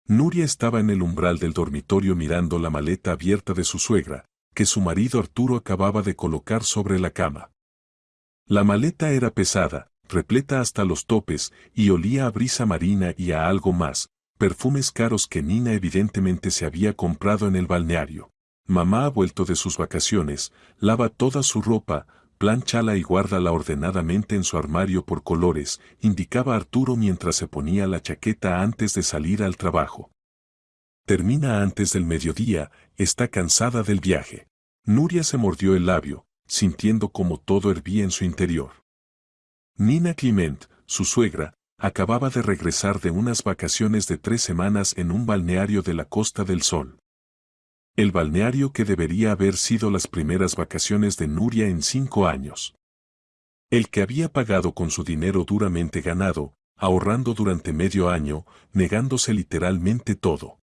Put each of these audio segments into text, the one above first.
Nuria estaba en el umbral del dormitorio mirando la maleta abierta de su suegra, que su marido Arturo acababa de colocar sobre la cama. La maleta era pesada, repleta hasta los topes, y olía a brisa marina y a algo más, perfumes caros que Nina evidentemente se había comprado en el balneario. Mamá ha vuelto de sus vacaciones, lava toda su ropa, planchala y guárdala ordenadamente en su armario por colores, indicaba Arturo mientras se ponía la chaqueta antes de salir al trabajo. Termina antes del mediodía, está cansada del viaje. Nuria se mordió el labio, sintiendo como todo hervía en su interior. Nina Clement, su suegra, acababa de regresar de unas vacaciones de 3 semanas en un balneario de la Costa del Sol. El balneario que debería haber sido las primeras vacaciones de Nuria en 5 años. El que había pagado con su dinero duramente ganado, ahorrando durante medio año, negándose literalmente todo.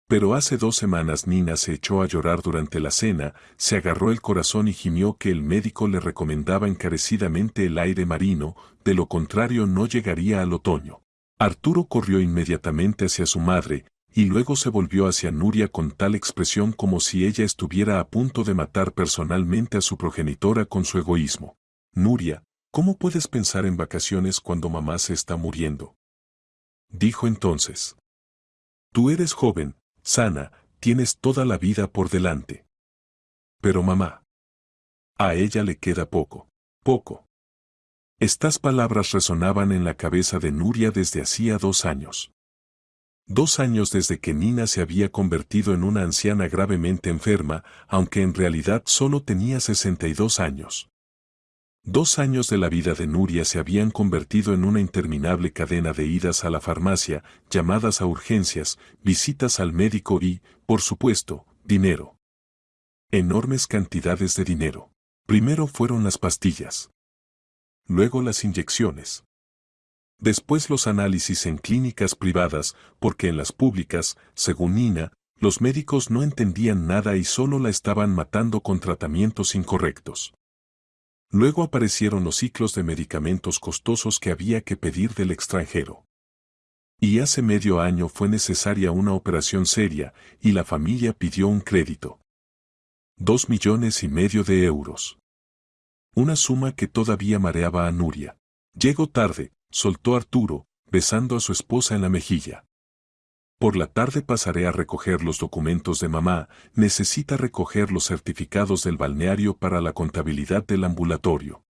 Pero hace 2 semanas Nina se echó a llorar durante la cena, se agarró el corazón y gimió que el médico le recomendaba encarecidamente el aire marino, de lo contrario no llegaría al otoño. Arturo corrió inmediatamente hacia su madre, y luego se volvió hacia Nuria con tal expresión como si ella estuviera a punto de matar personalmente a su progenitora con su egoísmo. Nuria, ¿cómo puedes pensar en vacaciones cuando mamá se está muriendo? Dijo entonces. Tú eres joven, sana, tienes toda la vida por delante. Pero mamá. A ella le queda poco. Poco. Estas palabras resonaban en la cabeza de Nuria desde hacía 2 años. 2 años desde que Nina se había convertido en una anciana gravemente enferma, aunque en realidad solo tenía 62 años. 2 años de la vida de Nuria se habían convertido en una interminable cadena de idas a la farmacia, llamadas a urgencias, visitas al médico y, por supuesto, dinero. Enormes cantidades de dinero. Primero fueron las pastillas. Luego las inyecciones. Después los análisis en clínicas privadas, porque en las públicas, según Nina, los médicos no entendían nada y solo la estaban matando con tratamientos incorrectos. Luego aparecieron los ciclos de medicamentos costosos que había que pedir del extranjero. Y hace medio año fue necesaria una operación seria, y la familia pidió un crédito. 2,5 millones de euros. Una suma que todavía mareaba a Nuria. Llegó tarde, soltó Arturo, besando a su esposa en la mejilla. Por la tarde pasaré a recoger los documentos de mamá, necesita recoger los certificados del balneario para la contabilidad del ambulatorio.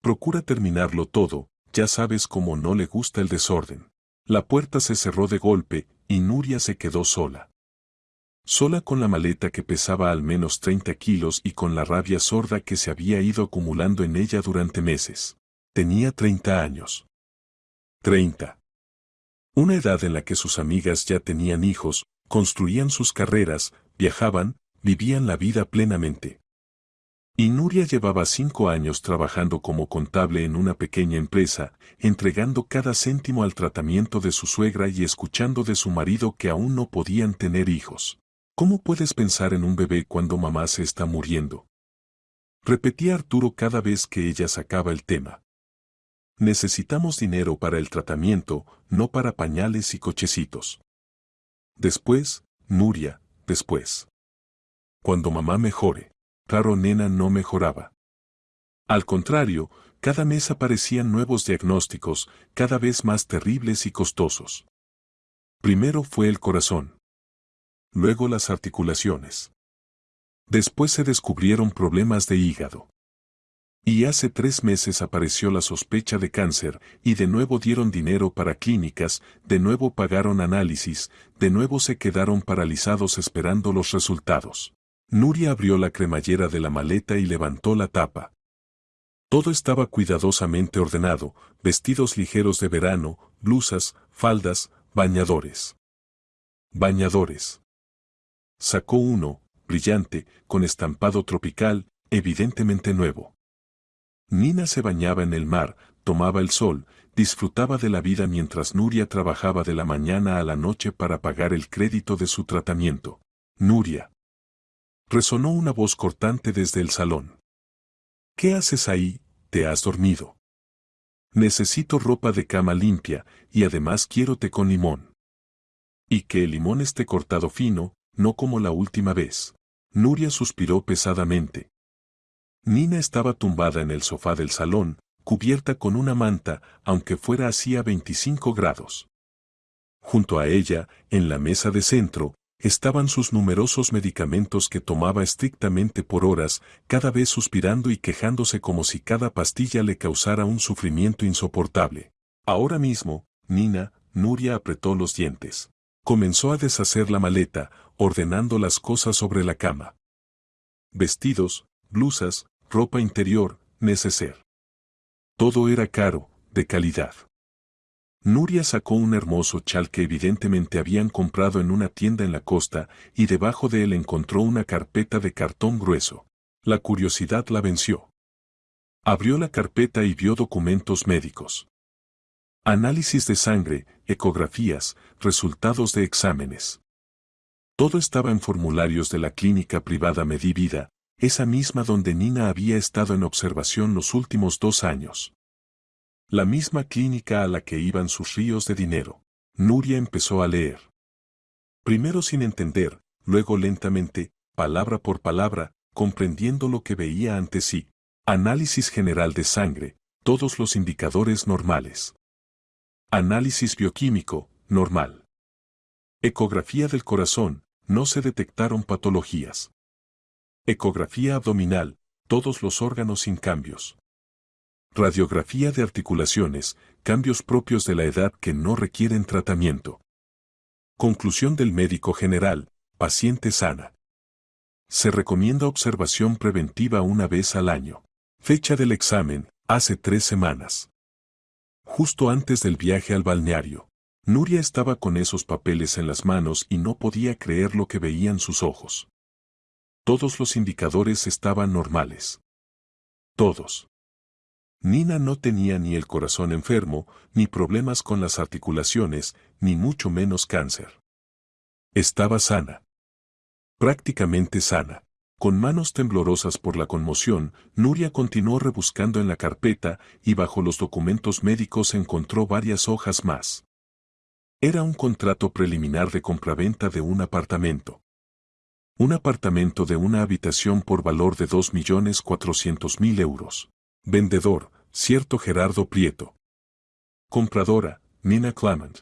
Procura terminarlo todo, ya sabes cómo no le gusta el desorden. La puerta se cerró de golpe, y Nuria se quedó sola. Sola con la maleta que pesaba al menos 30 kilos y con la rabia sorda que se había ido acumulando en ella durante meses. Tenía 30 años. 30. Una edad en la que sus amigas ya tenían hijos, construían sus carreras, viajaban, vivían la vida plenamente. Y Nuria llevaba 5 años trabajando como contable en una pequeña empresa, entregando cada céntimo al tratamiento de su suegra y escuchando de su marido que aún no podían tener hijos. ¿Cómo puedes pensar en un bebé cuando mamá se está muriendo? Repetía Arturo cada vez que ella sacaba el tema. Necesitamos dinero para el tratamiento, no para pañales y cochecitos. Después, Nuria, después. Cuando mamá mejore. Claro, nena, no mejoraba. Al contrario, cada mes aparecían nuevos diagnósticos, cada vez más terribles y costosos. Primero fue el corazón. Luego las articulaciones. Después se descubrieron problemas de hígado. Y hace 3 meses apareció la sospecha de cáncer, y de nuevo dieron dinero para clínicas, de nuevo pagaron análisis, de nuevo se quedaron paralizados esperando los resultados. Nuria abrió la cremallera de la maleta y levantó la tapa. Todo estaba cuidadosamente ordenado, vestidos ligeros de verano, blusas, faldas, bañadores. Bañadores. Sacó uno, brillante, con estampado tropical, evidentemente nuevo. Nina se bañaba en el mar, tomaba el sol, disfrutaba de la vida mientras Nuria trabajaba de la mañana a la noche para pagar el crédito de su tratamiento. Nuria. Resonó una voz cortante desde el salón. ¿Qué haces ahí? ¿Te has dormido? Necesito ropa de cama limpia, y además quiero té con limón. Y que el limón esté cortado fino, no como la última vez. Nuria suspiró pesadamente. Nina estaba tumbada en el sofá del salón, cubierta con una manta, aunque fuera hacía 25 grados. Junto a ella, en la mesa de centro, estaban sus numerosos medicamentos que tomaba estrictamente por horas, cada vez suspirando y quejándose como si cada pastilla le causara un sufrimiento insoportable. Ahora mismo, Nuria apretó los dientes. Comenzó a deshacer la maleta, ordenando las cosas sobre la cama. Vestidos, blusas, ropa interior, neceser. Todo era caro, de calidad. Nuria sacó un hermoso chal que evidentemente habían comprado en una tienda en la costa, y debajo de él encontró una carpeta de cartón grueso. La curiosidad la venció. Abrió la carpeta y vio documentos médicos. Análisis de sangre, ecografías, resultados de exámenes. Todo estaba en formularios de la clínica privada Medivida, esa misma donde Nina había estado en observación los últimos 2 años. La misma clínica a la que iban sus ríos de dinero. Nuria empezó a leer. Primero sin entender, luego lentamente, palabra por palabra, comprendiendo lo que veía ante sí. Análisis general de sangre, todos los indicadores normales. Análisis bioquímico, normal. Ecografía del corazón, no se detectaron patologías. Ecografía abdominal, todos los órganos sin cambios. Radiografía de articulaciones, cambios propios de la edad que no requieren tratamiento. Conclusión del médico general, paciente sana. Se recomienda observación preventiva una vez al año. Fecha del examen, hace 3 semanas. Justo antes del viaje al balneario. Nuria estaba con esos papeles en las manos y no podía creer lo que veían sus ojos. Todos los indicadores estaban normales. Todos. Nina no tenía ni el corazón enfermo, ni problemas con las articulaciones, ni mucho menos cáncer. Estaba sana. Prácticamente sana. Con manos temblorosas por la conmoción, Nuria continuó rebuscando en la carpeta y bajo los documentos médicos encontró varias hojas más. Era un contrato preliminar de compraventa de un apartamento. Un apartamento de una habitación por valor de 2.400.000 euros. Vendedor, cierto Gerardo Prieto. Compradora, Nina Clement.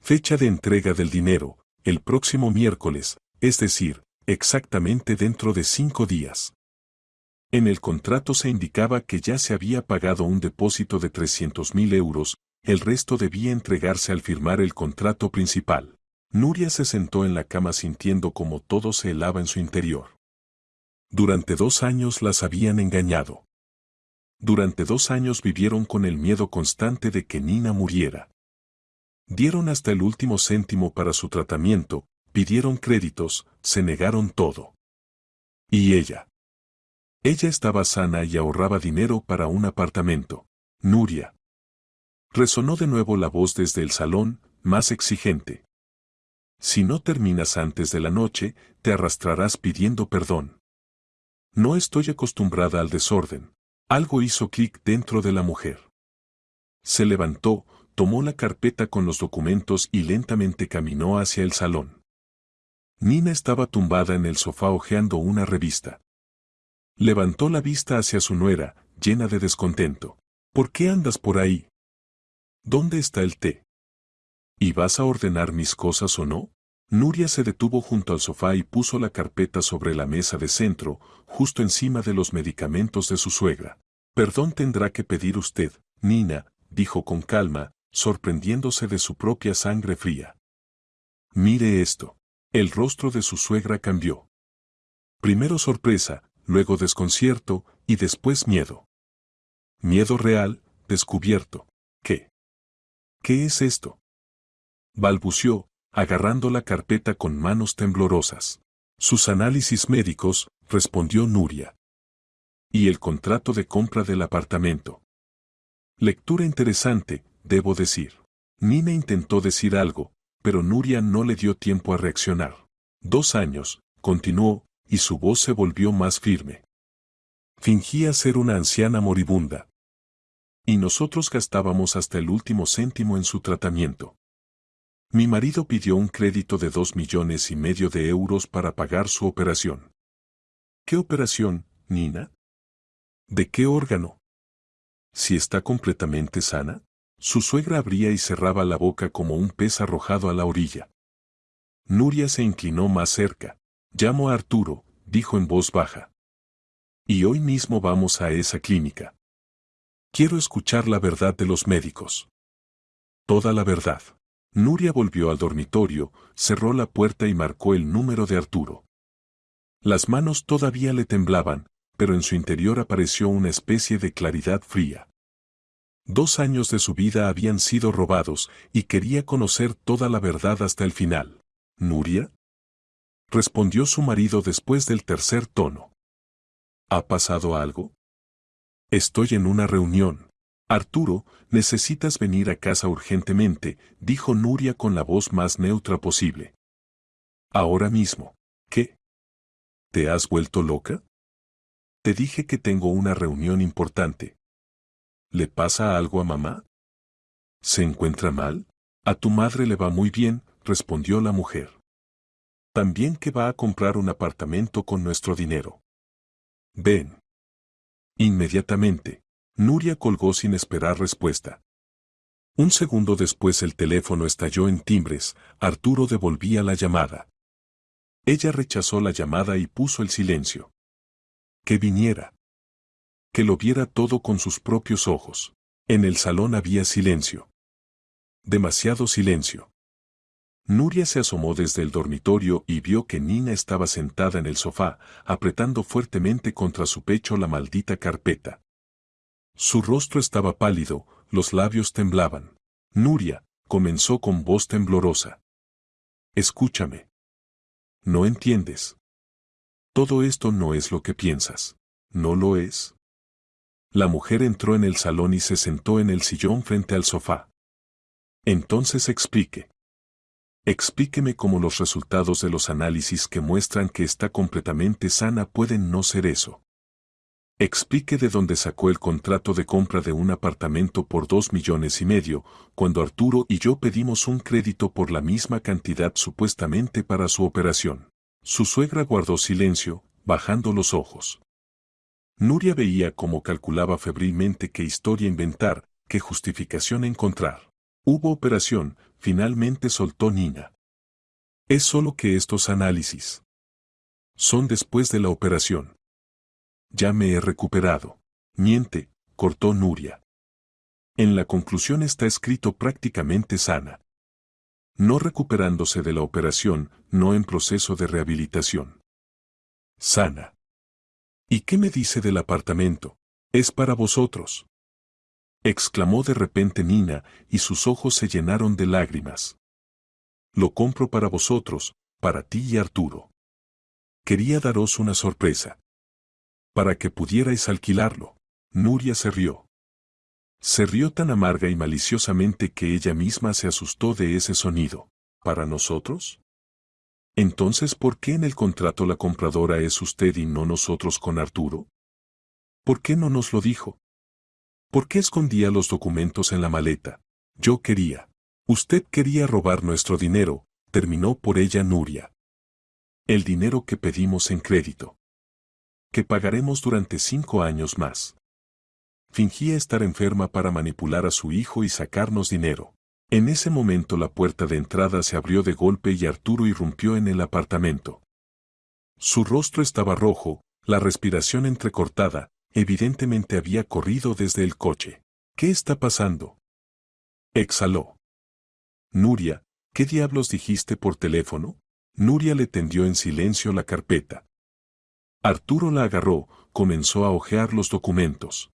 Fecha de entrega del dinero, el próximo miércoles, es decir, exactamente dentro de 5 días. En el contrato se indicaba que ya se había pagado un depósito de 300.000 euros, el resto debía entregarse al firmar el contrato principal. Nuria se sentó en la cama sintiendo como todo se helaba en su interior. Durante 2 años las habían engañado. Durante 2 años vivieron con el miedo constante de que Nina muriera. Dieron hasta el último céntimo para su tratamiento, pidieron créditos, se negaron todo. ¿Y ella? Ella estaba sana y ahorraba dinero para un apartamento. Nuria. Resonó de nuevo la voz desde el salón, más exigente. Si no terminas antes de la noche, te arrastrarás pidiendo perdón. No estoy acostumbrada al desorden. Algo hizo clic dentro de la mujer. Se levantó, tomó la carpeta con los documentos y lentamente caminó hacia el salón. Nina estaba tumbada en el sofá hojeando una revista. Levantó la vista hacia su nuera, llena de descontento. ¿Por qué andas por ahí? ¿Dónde está el té? ¿Y vas a ordenar mis cosas o no? Nuria se detuvo junto al sofá y puso la carpeta sobre la mesa de centro, justo encima de los medicamentos de su suegra. Perdón tendrá que pedir usted, Nina, dijo con calma, sorprendiéndose de su propia sangre fría. Mire esto. El rostro de su suegra cambió. Primero sorpresa, luego desconcierto, y después miedo. Miedo real, descubierto. ¿Qué? ¿Qué es esto? Balbució, agarrando la carpeta con manos temblorosas. Sus análisis médicos, respondió Nuria. Y el contrato de compra del apartamento. Lectura interesante, debo decir. Nina intentó decir algo, pero Nuria no le dio tiempo a reaccionar. 2 años, continuó, y su voz se volvió más firme. Fingía ser una anciana moribunda. Y nosotros gastábamos hasta el último céntimo en su tratamiento. Mi marido pidió un crédito de 2,5 millones de euros para pagar su operación. ¿Qué operación, Nina? ¿De qué órgano? Si está completamente sana. Su suegra abría y cerraba la boca como un pez arrojado a la orilla. Nuria se inclinó más cerca. Llamo a Arturo, dijo en voz baja. Y hoy mismo vamos a esa clínica. Quiero escuchar la verdad de los médicos. Toda la verdad. Nuria volvió al dormitorio, cerró la puerta y marcó el número de Arturo. Las manos todavía le temblaban, pero en su interior apareció una especie de claridad fría. 2 años de su vida habían sido robados y quería conocer toda la verdad hasta el final. ¿Nuria? Respondió su marido después del tercer tono. ¿Ha pasado algo? Estoy en una reunión. Arturo, necesitas venir a casa urgentemente, dijo Nuria con la voz más neutra posible. Ahora mismo. ¿Qué? ¿Te has vuelto loca? Te dije que tengo una reunión importante. ¿Le pasa algo a mamá? ¿Se encuentra mal? A tu madre le va muy bien, respondió la mujer. También que va a comprar un apartamento con nuestro dinero. Ven. Inmediatamente. Nuria colgó sin esperar respuesta. Un segundo después el teléfono estalló en timbres, Arturo devolvía la llamada. Ella rechazó la llamada y puso el silencio. Que viniera. Que lo viera todo con sus propios ojos. En el salón había silencio. Demasiado silencio. Nuria se asomó desde el dormitorio y vio que Nina estaba sentada en el sofá, apretando fuertemente contra su pecho la maldita carpeta. Su rostro estaba pálido, los labios temblaban. Nuria, comenzó con voz temblorosa. Escúchame. ¿No entiendes? Todo esto no es lo que piensas. ¿No lo es? La mujer entró en el salón y se sentó en el sillón frente al sofá. Entonces explique. Explíqueme cómo los resultados de los análisis que muestran que está completamente sana pueden no ser eso. Explique de dónde sacó el contrato de compra de un apartamento por 2,5 millones, cuando Arturo y yo pedimos un crédito por la misma cantidad supuestamente para su operación. Su suegra guardó silencio, bajando los ojos. Nuria veía cómo calculaba febrilmente qué historia inventar, qué justificación encontrar. Hubo operación, finalmente soltó Nina. Es solo que estos análisis son después de la operación. Ya me he recuperado. Miente, cortó Nuria. En la conclusión está escrito prácticamente sana. No recuperándose de la operación, no en proceso de rehabilitación. Sana. ¿Y qué me dice del apartamento? Es para vosotros. Exclamó de repente Nina, y sus ojos se llenaron de lágrimas. Lo compro para vosotros, para ti y Arturo. Quería daros una sorpresa. Para que pudierais alquilarlo. Nuria se rió. Se rió tan amarga y maliciosamente que ella misma se asustó de ese sonido. ¿Para nosotros? Entonces, ¿por qué en el contrato la compradora es usted y no nosotros con Arturo? ¿Por qué no nos lo dijo? ¿Por qué escondía los documentos en la maleta? Yo quería. Usted quería robar nuestro dinero, terminó por ella Nuria. El dinero que pedimos en crédito. Que pagaremos durante 5 años más. Fingía estar enferma para manipular a su hijo y sacarnos dinero. En ese momento la puerta de entrada se abrió de golpe y Arturo irrumpió en el apartamento. Su rostro estaba rojo, la respiración entrecortada, evidentemente había corrido desde el coche. ¿Qué está pasando? Exhaló. Nuria, ¿qué diablos dijiste por teléfono? Nuria le tendió en silencio la carpeta. Arturo la agarró, comenzó a hojear los documentos.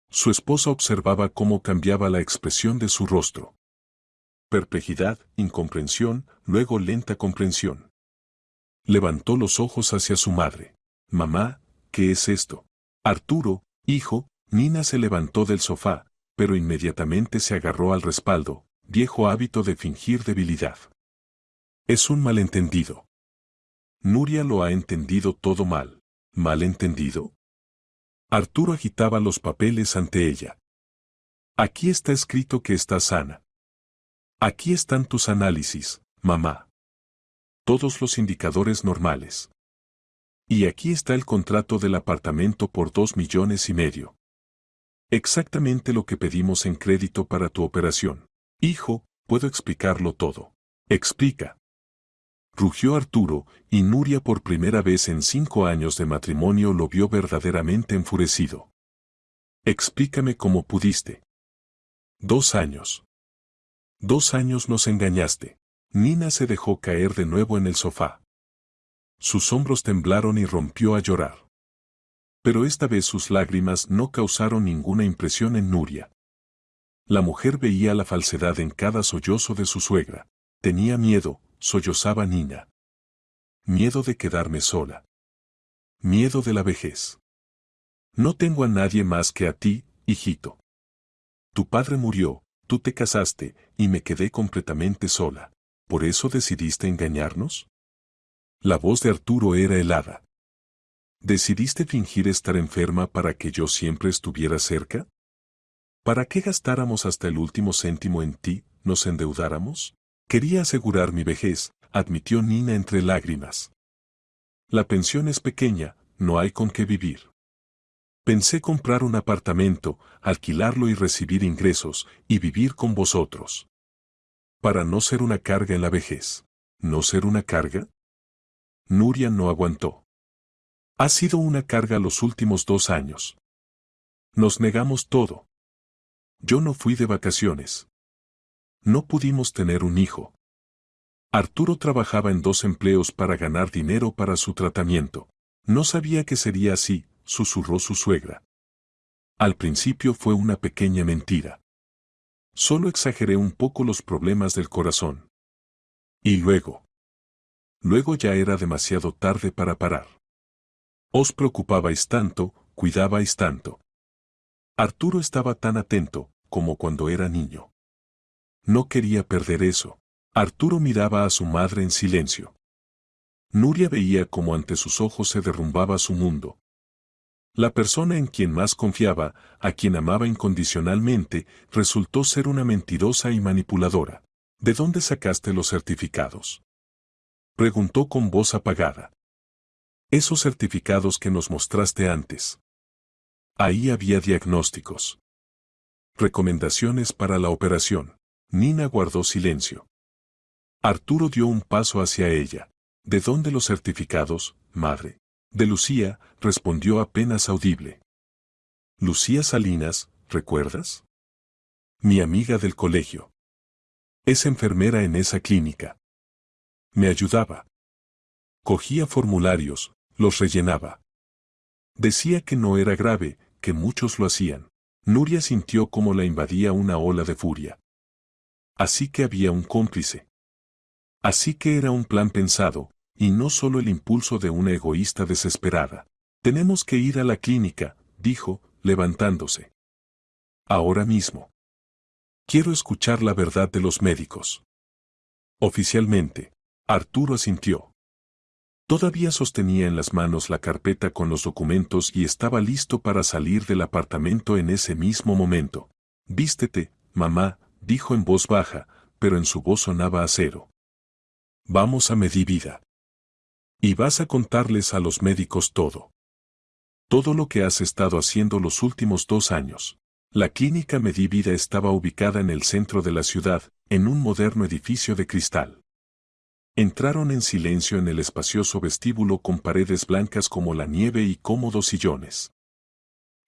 Su esposa observaba cómo cambiaba la expresión de su rostro. Perplejidad, incomprensión, luego lenta comprensión. Levantó los ojos hacia su madre. Mamá, ¿qué es esto? Arturo, hijo, Nina se levantó del sofá, pero inmediatamente se agarró al respaldo, viejo hábito de fingir debilidad. Es un malentendido. Nuria lo ha entendido todo mal. ¿Malentendido? Arturo agitaba los papeles ante ella. Aquí está escrito que está sana. Aquí están tus análisis, mamá. Todos los indicadores normales. Y aquí está el contrato del apartamento por 2,5 millones. Exactamente lo que pedimos en crédito para tu operación. Hijo, puedo explicarlo todo. Explica. Rugió Arturo, y Nuria por primera vez en 5 años de matrimonio lo vio verdaderamente enfurecido. Explícame cómo pudiste. 2 años. 2 años nos engañaste. Nina se dejó caer de nuevo en el sofá. Sus hombros temblaron y rompió a llorar. Pero esta vez sus lágrimas no causaron ninguna impresión en Nuria. La mujer veía la falsedad en cada sollozo de su suegra. Tenía miedo, sollozaba Nina. Miedo de quedarme sola. Miedo de la vejez. No tengo a nadie más que a ti, hijito. Tu padre murió, tú te casaste, y me quedé completamente sola. ¿Por eso decidiste engañarnos? La voz de Arturo era helada. ¿Decidiste fingir estar enferma para que yo siempre estuviera cerca? ¿Para qué gastáramos hasta el último céntimo en ti, nos endeudáramos? Quería asegurar mi vejez, admitió Nina entre lágrimas. La pensión es pequeña, no hay con qué vivir. Pensé comprar un apartamento, alquilarlo y recibir ingresos, y vivir con vosotros. Para no ser una carga en la vejez. ¿No ser una carga? Nuria no aguantó. Ha sido una carga los últimos 2 años. Nos negamos todo. Yo no fui de vacaciones. No pudimos tener un hijo. Arturo trabajaba en 2 empleos para ganar dinero para su tratamiento. No sabía que sería así, susurró su suegra. Al principio fue una pequeña mentira. Solo exageré un poco los problemas del corazón. Y luego. Luego ya era demasiado tarde para parar. Os preocupabais tanto, cuidabais tanto. Arturo estaba tan atento, como cuando era niño. No quería perder eso. Arturo miraba a su madre en silencio. Nuria veía cómo ante sus ojos se derrumbaba su mundo. La persona en quien más confiaba, a quien amaba incondicionalmente, resultó ser una mentirosa y manipuladora. ¿De dónde sacaste los certificados?, preguntó con voz apagada. Esos certificados que nos mostraste antes. Ahí había diagnósticos. Recomendaciones para la operación. Nina guardó silencio. Arturo dio un paso hacia ella. ¿De dónde los certificados, madre? De Lucía, respondió apenas audible. Lucía Salinas, ¿recuerdas? Mi amiga del colegio. Es enfermera en esa clínica. Me ayudaba. Cogía formularios, los rellenaba. Decía que no era grave, que muchos lo hacían. Nuria sintió como la invadía una ola de furia. Así que había un cómplice. Así que era un plan pensado, y no solo el impulso de una egoísta desesperada. Tenemos que ir a la clínica, dijo, levantándose. Ahora mismo. Quiero escuchar la verdad de los médicos. Oficialmente, Arturo asintió. Todavía sostenía en las manos la carpeta con los documentos y estaba listo para salir del apartamento en ese mismo momento. Vístete, mamá, dijo en voz baja, pero en su voz sonaba acero. Vamos a Medivida. Y vas a contarles a los médicos todo. Todo lo que has estado haciendo los últimos 2 años. La clínica Medivida estaba ubicada en el centro de la ciudad, en un moderno edificio de cristal. Entraron en silencio en el espacioso vestíbulo con paredes blancas como la nieve y cómodos sillones.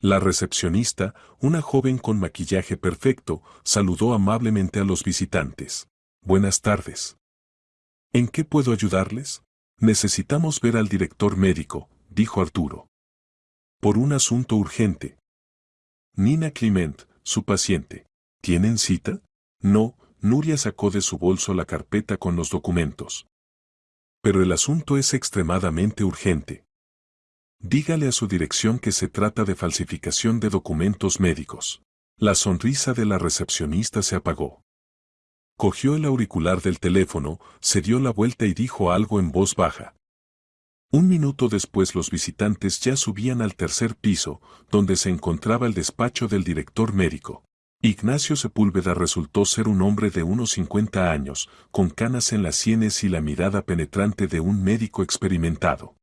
La recepcionista, una joven con maquillaje perfecto, saludó amablemente a los visitantes. Buenas tardes. ¿En qué puedo ayudarles? Necesitamos ver al director médico, dijo Arturo. Por un asunto urgente. Nina Clement, su paciente. ¿Tienen cita? No, Nuria sacó de su bolso la carpeta con los documentos. Pero el asunto es extremadamente urgente. Dígale a su dirección que se trata de falsificación de documentos médicos. La sonrisa de la recepcionista se apagó. Cogió el auricular del teléfono, se dio la vuelta y dijo algo en voz baja. 1 minuto después los visitantes ya subían al 3er piso, donde se encontraba el despacho del director médico. Ignacio Sepúlveda resultó ser un hombre de unos 50 años, con canas en las sienes y la mirada penetrante de un médico experimentado.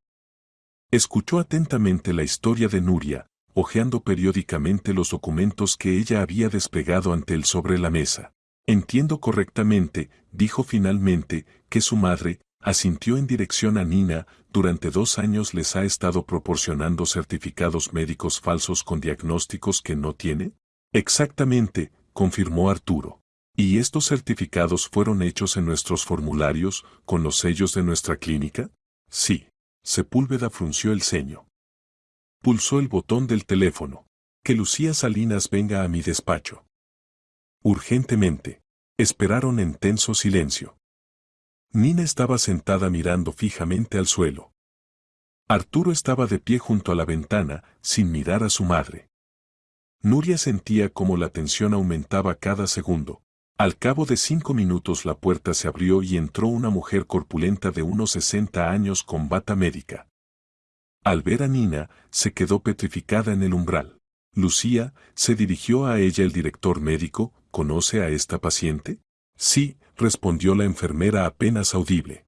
Escuchó atentamente la historia de Nuria, hojeando periódicamente los documentos que ella había desplegado ante él sobre la mesa. Entiendo correctamente, dijo finalmente, que su madre, asintió en dirección a Nina, durante 2 años les ha estado proporcionando certificados médicos falsos con diagnósticos que no tiene. Exactamente, confirmó Arturo. ¿Y estos certificados fueron hechos en nuestros formularios, con los sellos de nuestra clínica? Sí. Sepúlveda frunció el ceño. Pulsó el botón del teléfono. Que Lucía Salinas venga a mi despacho. Urgentemente. Esperaron en tenso silencio. Nina estaba sentada mirando fijamente al suelo. Arturo estaba de pie junto a la ventana, sin mirar a su madre. Nuria sentía cómo la tensión aumentaba cada segundo. Al cabo de 5 minutos la puerta se abrió y entró una mujer corpulenta de unos 60 años con bata médica. Al ver a Nina, se quedó petrificada en el umbral. Lucía, se dirigió a ella el director médico, ¿conoce a esta paciente? Sí, respondió la enfermera apenas audible.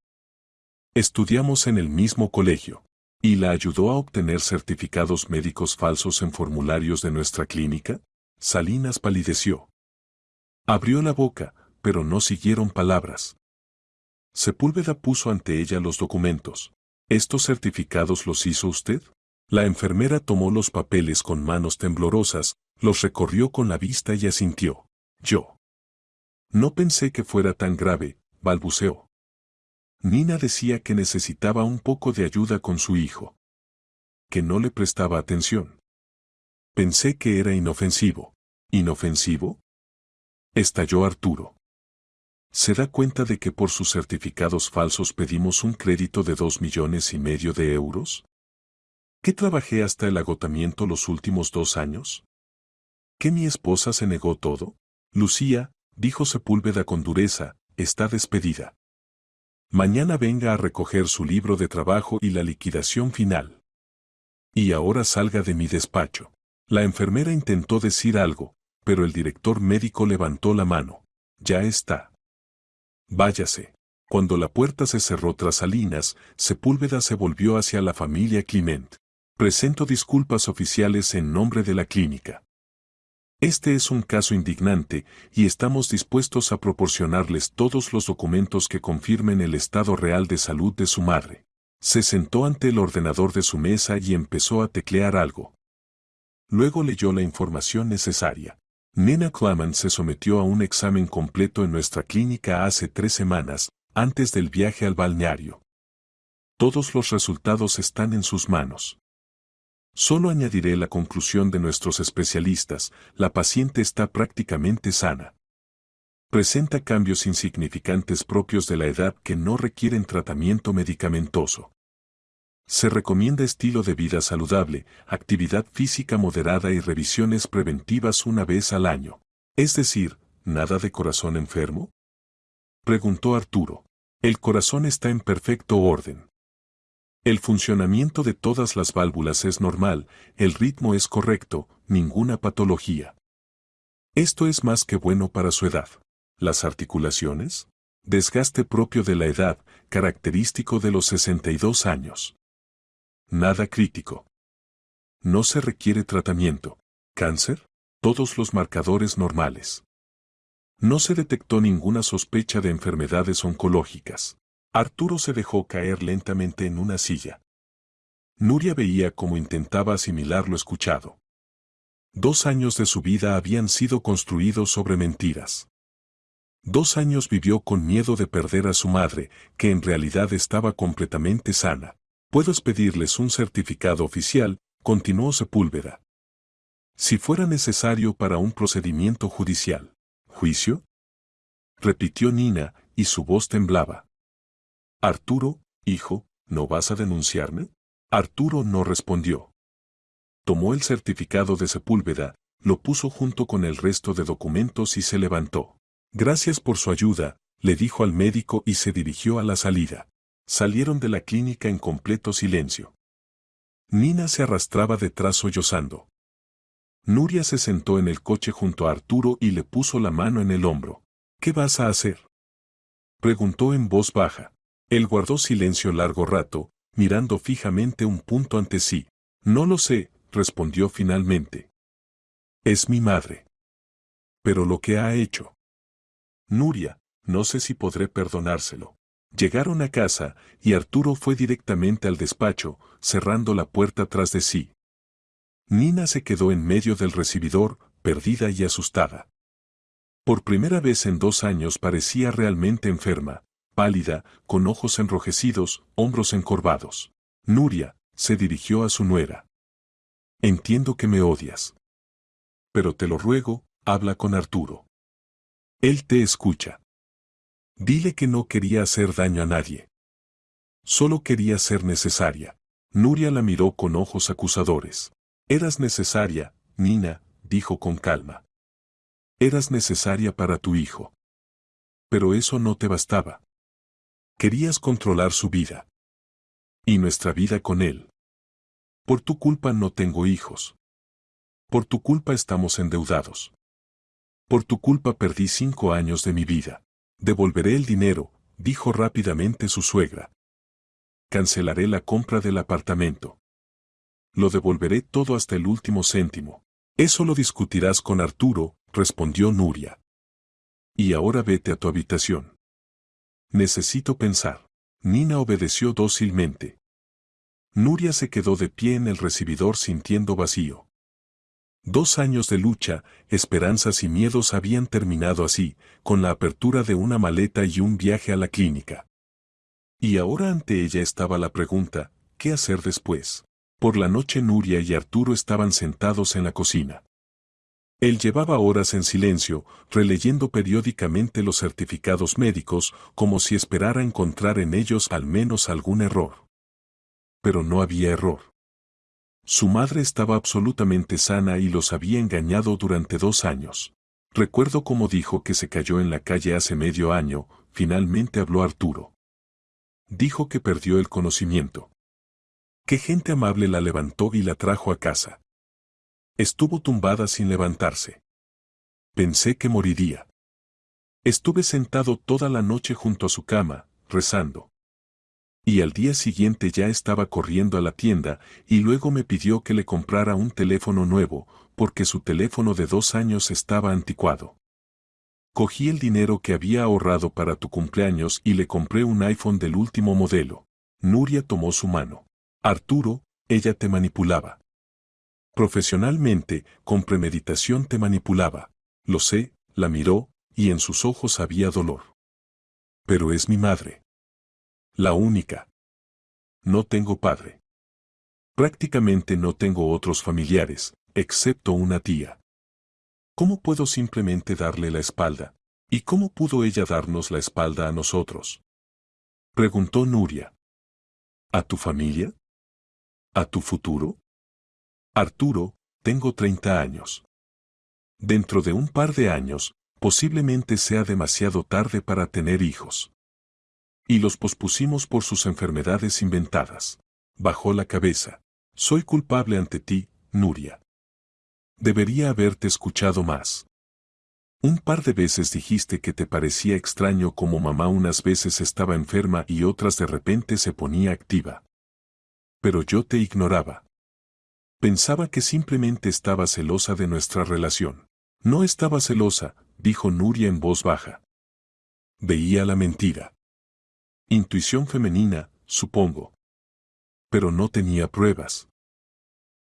Estudiamos en el mismo colegio. ¿Y la ayudó a obtener certificados médicos falsos en formularios de nuestra clínica? Salinas palideció. Abrió la boca, pero no siguieron palabras. Sepúlveda puso ante ella los documentos. ¿Estos certificados los hizo usted? La enfermera tomó los papeles con manos temblorosas, los recorrió con la vista y asintió. Yo. No pensé que fuera tan grave, balbuceó. Nina decía que necesitaba un poco de ayuda con su hijo. Que no le prestaba atención. Pensé que era inofensivo. ¿Inofensivo? Estalló Arturo. ¿Se da cuenta de que por sus certificados falsos pedimos un crédito de 2,5 millones de euros? ¿Que trabajé hasta el agotamiento los últimos 2 años? ¿Que mi esposa se negó todo? Lucía, dijo Sepúlveda con dureza, está despedida. Mañana venga a recoger su libro de trabajo y la liquidación final. Y ahora salga de mi despacho. La enfermera intentó decir algo, pero el director médico levantó la mano. Ya está. Váyase. Cuando la puerta se cerró tras Salinas, Sepúlveda se volvió hacia la familia Clement. Presento disculpas oficiales en nombre de la clínica. Este es un caso indignante y estamos dispuestos a proporcionarles todos los documentos que confirmen el estado real de salud de su madre. Se sentó ante el ordenador de su mesa y empezó a teclear algo. Luego leyó la información necesaria. Nina Clement se sometió a un examen completo en nuestra clínica hace 3 semanas, antes del viaje al balneario. Todos los resultados están en sus manos. Solo añadiré la conclusión de nuestros especialistas, la paciente está prácticamente sana. Presenta cambios insignificantes propios de la edad que no requieren tratamiento medicamentoso. Se recomienda estilo de vida saludable, actividad física moderada y revisiones preventivas una vez al año. Es decir, ¿nada de corazón enfermo? Preguntó Arturo. El corazón está en perfecto orden. El funcionamiento de todas las válvulas es normal, el ritmo es correcto, ninguna patología. Esto es más que bueno para su edad. ¿Las articulaciones? Desgaste propio de la edad, característico de los 62 años. Nada crítico. No se requiere tratamiento. ¿Cáncer? Todos los marcadores normales. No se detectó ninguna sospecha de enfermedades oncológicas. Arturo se dejó caer lentamente en una silla. Nuria veía cómo intentaba asimilar lo escuchado. 2 años de su vida habían sido construidos sobre mentiras. 2 años vivió con miedo de perder a su madre, que en realidad estaba completamente sana. «Puedo expedirles un certificado oficial», continuó Sepúlveda. «Si fuera necesario para un procedimiento judicial». «¿Juicio?», repitió Nina, y su voz temblaba. «Arturo, hijo, ¿no vas a denunciarme?». Arturo no respondió. Tomó el certificado de Sepúlveda, lo puso junto con el resto de documentos y se levantó. «Gracias por su ayuda», le dijo al médico y se dirigió a la salida. Salieron de la clínica en completo silencio. Nina se arrastraba detrás sollozando. Nuria se sentó en el coche junto a Arturo y le puso la mano en el hombro. ¿Qué vas a hacer?, preguntó en voz baja. Él guardó silencio largo rato, mirando fijamente un punto ante sí. No lo sé, respondió finalmente. Es mi madre. Pero lo que ha hecho. Nuria, no sé si podré perdonárselo. Llegaron a casa, y Arturo fue directamente al despacho, cerrando la puerta tras de sí. Nina se quedó en medio del recibidor, perdida y asustada. Por primera vez en 2 años parecía realmente enferma, pálida, con ojos enrojecidos, hombros encorvados. Nuria, se dirigió a su nuera. Entiendo que me odias. Pero te lo ruego, habla con Arturo. Él te escucha. Dile que no quería hacer daño a nadie. Solo quería ser necesaria. Nuria la miró con ojos acusadores. Eras necesaria, Nina, dijo con calma. Eras necesaria para tu hijo. Pero eso no te bastaba. Querías controlar su vida. Y nuestra vida con él. Por tu culpa no tengo hijos. Por tu culpa estamos endeudados. Por tu culpa perdí 5 años de mi vida. Devolveré el dinero, dijo rápidamente su suegra. Cancelaré la compra del apartamento. Lo devolveré todo hasta el último céntimo. Eso lo discutirás con Arturo, respondió Nuria. Y ahora vete a tu habitación. Necesito pensar. Nina obedeció dócilmente. Nuria se quedó de pie en el recibidor sintiendo vacío. 2 años de lucha, esperanzas y miedos habían terminado así, con la apertura de una maleta y un viaje a la clínica. Y ahora ante ella estaba la pregunta, ¿qué hacer después? Por la noche Nuria y Arturo estaban sentados en la cocina. Él llevaba horas en silencio, releyendo periódicamente los certificados médicos, como si esperara encontrar en ellos al menos algún error. Pero no había error. Su madre estaba absolutamente sana y los había engañado durante 2 años. Recuerdo cómo dijo que se cayó en la calle hace medio año, finalmente habló Arturo. Dijo que perdió el conocimiento. Qué gente amable la levantó y la trajo a casa. Estuvo tumbada sin levantarse. Pensé que moriría. Estuve sentado toda la noche junto a su cama, rezando. Y al día siguiente ya estaba corriendo a la tienda, y luego me pidió que le comprara un teléfono nuevo, porque su teléfono de 2 años estaba anticuado. Cogí el dinero que había ahorrado para tu cumpleaños y le compré un iPhone del último modelo. Nuria tomó su mano. Arturo, ella te manipulaba. Profesionalmente, con premeditación te manipulaba. Lo sé, la miró, y en sus ojos había dolor. Pero es mi madre. La única. No tengo padre. Prácticamente no tengo otros familiares, excepto una tía. ¿Cómo puedo simplemente darle la espalda? ¿Y cómo pudo ella darnos la espalda a nosotros? Preguntó Nuria. ¿A tu familia? ¿A tu futuro? Arturo, tengo 30 años. Dentro de un par de años, posiblemente sea demasiado tarde para tener hijos. Y los pospusimos por sus enfermedades inventadas. Bajó la cabeza. Soy culpable ante ti, Nuria. Debería haberte escuchado más. Un par de veces dijiste que te parecía extraño como mamá unas veces estaba enferma y otras de repente se ponía activa. Pero yo te ignoraba. Pensaba que simplemente estaba celosa de nuestra relación. No estaba celosa, dijo Nuria en voz baja. Veía la mentira. Intuición femenina, supongo. Pero no tenía pruebas.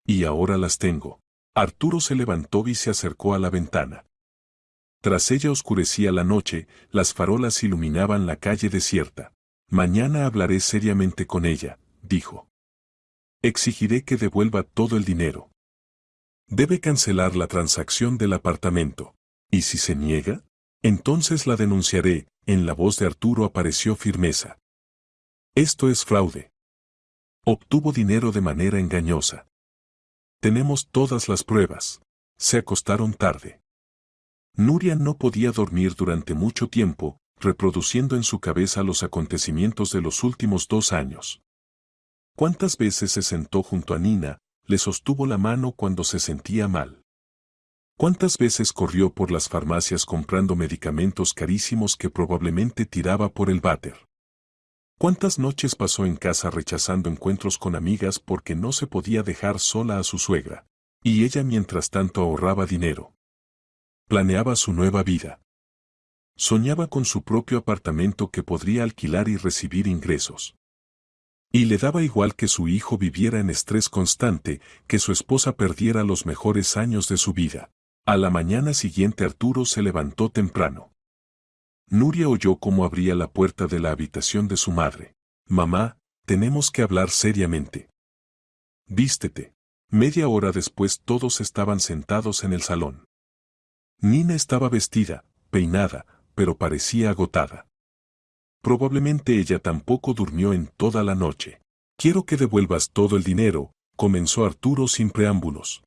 Y ahora las tengo. Arturo se levantó y se acercó a la ventana. Tras ella oscurecía la noche, las farolas iluminaban la calle desierta. Mañana hablaré seriamente con ella, dijo. Exigiré que devuelva todo el dinero. Debe cancelar la transacción del apartamento. ¿Y si se niega? Entonces la denunciaré. En la voz de Arturo apareció firmeza. Esto es fraude. Obtuvo dinero de manera engañosa. Tenemos todas las pruebas. Se acostaron tarde. Nuria no podía dormir durante mucho tiempo, reproduciendo en su cabeza los acontecimientos de los últimos 2 años. ¿Cuántas veces se sentó junto a Nina, le sostuvo la mano cuando se sentía mal? ¿Cuántas veces corrió por las farmacias comprando medicamentos carísimos que probablemente tiraba por el váter? ¿Cuántas noches pasó en casa rechazando encuentros con amigas porque no se podía dejar sola a su suegra? Y ella mientras tanto ahorraba dinero. Planeaba su nueva vida. Soñaba con su propio apartamento que podría alquilar y recibir ingresos. Y le daba igual que su hijo viviera en estrés constante, que su esposa perdiera los mejores años de su vida. A la mañana siguiente Arturo se levantó temprano. Nuria oyó cómo abría la puerta de la habitación de su madre. Mamá, tenemos que hablar seriamente. Vístete. Media hora después todos estaban sentados en el salón. Nina estaba vestida, peinada, pero parecía agotada. Probablemente ella tampoco durmió en toda la noche. Quiero que devuelvas todo el dinero, comenzó Arturo sin preámbulos.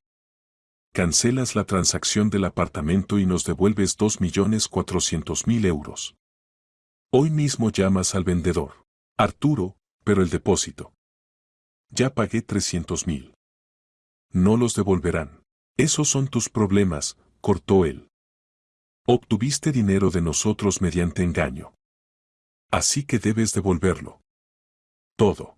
Cancelas la transacción del apartamento y nos devuelves 2.400.000 euros. Hoy mismo llamas al vendedor. Arturo, pero el depósito. Ya pagué 300.000. No los devolverán. Esos son tus problemas, cortó él. Obtuviste dinero de nosotros mediante engaño. Así que debes devolverlo. Todo.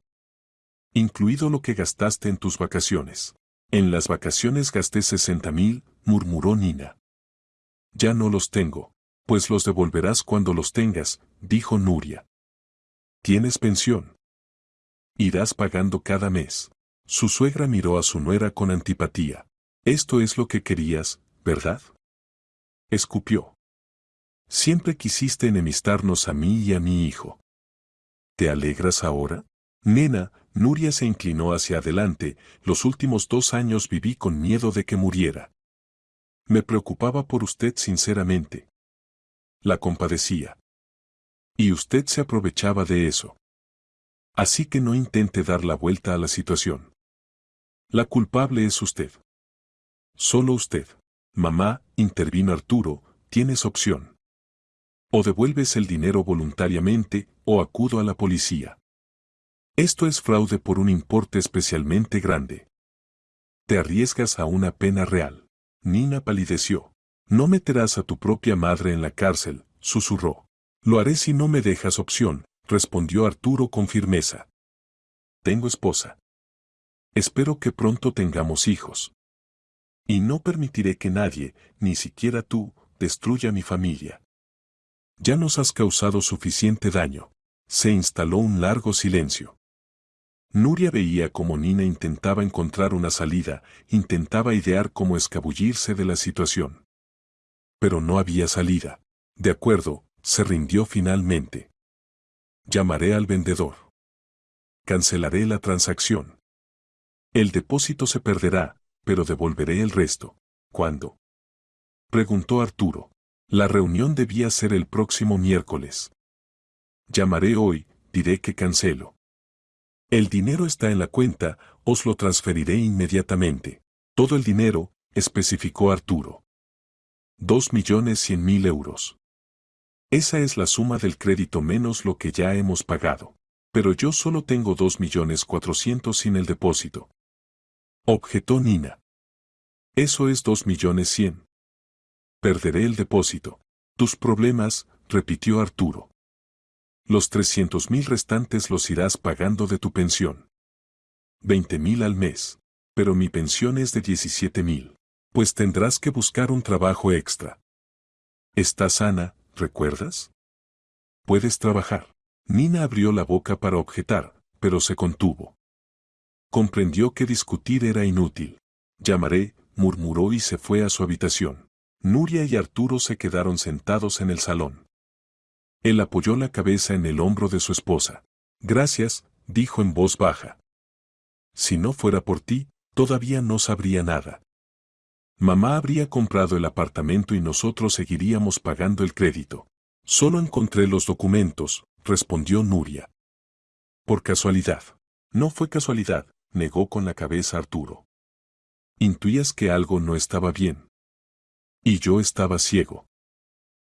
Incluido lo que gastaste en tus vacaciones. En las vacaciones gasté 60.000, murmuró Nina. Ya no los tengo. Pues los devolverás cuando los tengas, dijo Nuria. ¿Tienes pensión? Irás pagando cada mes. Su suegra miró a su nuera con antipatía. Esto es lo que querías, ¿verdad? Escupió. Siempre quisiste enemistarnos a mí y a mi hijo. ¿Te alegras ahora? Nena, Nuria se inclinó hacia adelante, los últimos 2 años viví con miedo de que muriera. Me preocupaba por usted sinceramente. La compadecía. Y usted se aprovechaba de eso. Así que no intente dar la vuelta a la situación. La culpable es usted. Solo usted. Mamá, intervino Arturo, tienes opción. O devuelves el dinero voluntariamente, o acudo a la policía. Esto es fraude por un importe especialmente grande. Te arriesgas a una pena real. Nina palideció. No meterás a tu propia madre en la cárcel, susurró. Lo haré si no me dejas opción, respondió Arturo con firmeza. Tengo esposa. Espero que pronto tengamos hijos. Y no permitiré que nadie, ni siquiera tú, destruya mi familia. Ya nos has causado suficiente daño. Se instaló un largo silencio. Nuria veía cómo Nina intentaba encontrar una salida, intentaba idear cómo escabullirse de la situación. Pero no había salida. De acuerdo, se rindió finalmente. Llamaré al vendedor. Cancelaré la transacción. El depósito se perderá, pero devolveré el resto. ¿Cuándo? Preguntó Arturo. La reunión debía ser el próximo miércoles. Llamaré hoy, diré que cancelo. El dinero está en la cuenta, os lo transferiré inmediatamente. Todo el dinero, especificó Arturo. 2.100.000 euros. Esa es la suma del crédito menos lo que ya hemos pagado. Pero yo solo tengo 2.400.000 sin el depósito. Objetó Nina. Eso es 2.100.000. Perderé el depósito. Tus problemas, repitió Arturo. Los 300.000 restantes los irás pagando de tu pensión. 20.000 al mes. Pero mi pensión es de 17.000. Pues tendrás que buscar un trabajo extra. Estás sana, ¿recuerdas? Puedes trabajar. Nina abrió la boca para objetar, pero se contuvo. Comprendió que discutir era inútil. Llamaré, murmuró y se fue a su habitación. Nuria y Arturo se quedaron sentados en el salón. Él apoyó la cabeza en el hombro de su esposa. Gracias, dijo en voz baja. Si no fuera por ti, todavía no sabría nada. Mamá habría comprado el apartamento y nosotros seguiríamos pagando el crédito. Solo encontré los documentos, respondió Nuria. Por casualidad. No fue casualidad, negó con la cabeza Arturo. Intuías que algo no estaba bien. Y yo estaba ciego.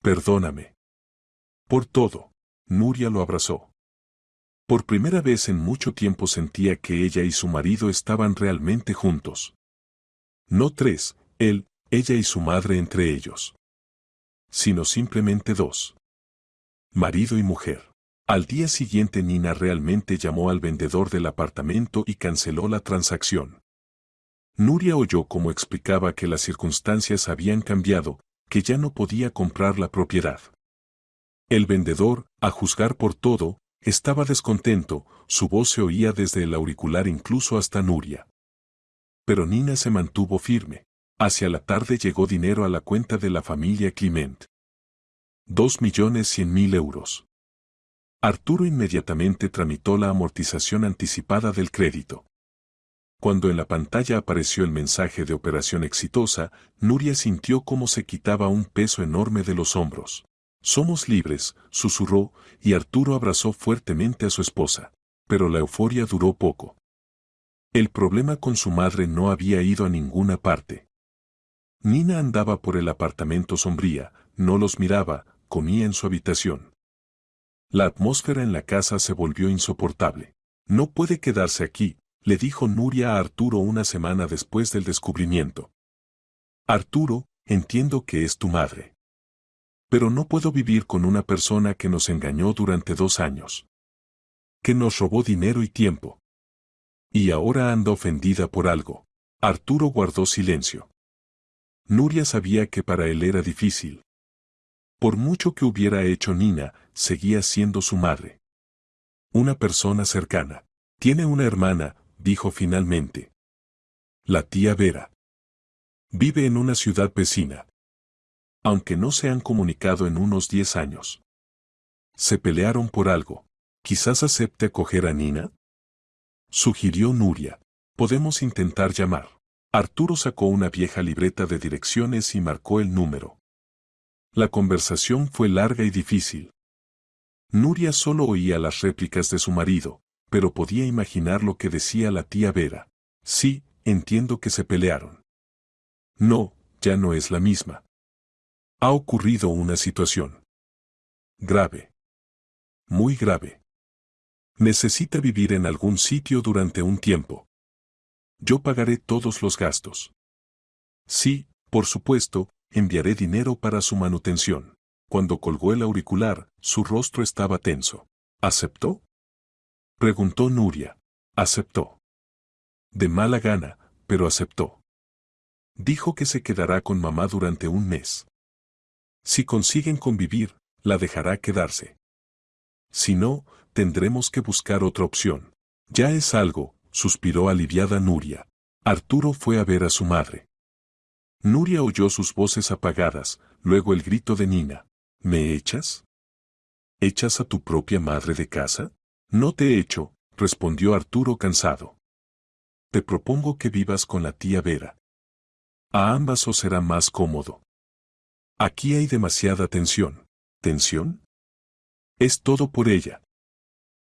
Perdóname. Por todo. Nuria lo abrazó. Por primera vez en mucho tiempo sentía que ella y su marido estaban realmente juntos. No 3, él, ella y su madre entre ellos, sino simplemente dos, marido y mujer. Al día siguiente Nina realmente llamó al vendedor del apartamento y canceló la transacción. Nuria oyó cómo explicaba que las circunstancias habían cambiado, que ya no podía comprar la propiedad. El vendedor, a juzgar por todo, estaba descontento, su voz se oía desde el auricular incluso hasta Nuria. Pero Nina se mantuvo firme. Hacia la tarde llegó dinero a la cuenta de la familia Clement. 2.100.000 euros. Arturo inmediatamente tramitó la amortización anticipada del crédito. Cuando en la pantalla apareció el mensaje de operación exitosa, Nuria sintió cómo se quitaba un peso enorme de los hombros. Somos libres, susurró, y Arturo abrazó fuertemente a su esposa. Pero la euforia duró poco. El problema con su madre no había ido a ninguna parte. Nina andaba por el apartamento sombría, no los miraba, comía en su habitación. La atmósfera en la casa se volvió insoportable. No puede quedarse aquí, le dijo Nuria a Arturo una semana después del descubrimiento. Arturo, entiendo que es tu madre. Pero no puedo vivir con una persona que nos engañó durante 2 años. Que nos robó dinero y tiempo. Y ahora anda ofendida por algo. Arturo guardó silencio. Nuria sabía que para él era difícil. Por mucho que hubiera hecho Nina, seguía siendo su madre. Una persona cercana. Tiene una hermana, dijo finalmente. La tía Vera. Vive en una ciudad vecina. Aunque no se han comunicado en unos 10 años. Se pelearon por algo. Quizás acepte acoger a Nina. Sugirió Nuria. Podemos intentar llamar. Arturo sacó una vieja libreta de direcciones y marcó el número. La conversación fue larga y difícil. Nuria solo oía las réplicas de su marido, pero podía imaginar lo que decía la tía Vera. Sí, entiendo que se pelearon. No, ya no es la misma. Ha ocurrido una situación grave. Muy grave. Necesita vivir en algún sitio durante un tiempo. Yo pagaré todos los gastos. Sí, por supuesto, enviaré dinero para su manutención. Cuando colgó el auricular, su rostro estaba tenso. ¿Aceptó? Preguntó Nuria. Aceptó. De mala gana, pero aceptó. Dijo que se quedará con mamá durante un mes. Si consiguen convivir, la dejará quedarse. Si no, tendremos que buscar otra opción. Ya es algo, suspiró aliviada Nuria. Arturo fue a ver a su madre. Nuria oyó sus voces apagadas, luego el grito de Nina. ¿Me echas? ¿Echas a tu propia madre de casa? No te echo, respondió Arturo cansado. Te propongo que vivas con la tía Vera. A ambas os será más cómodo. Aquí hay demasiada tensión. ¿Tensión? Es todo por ella.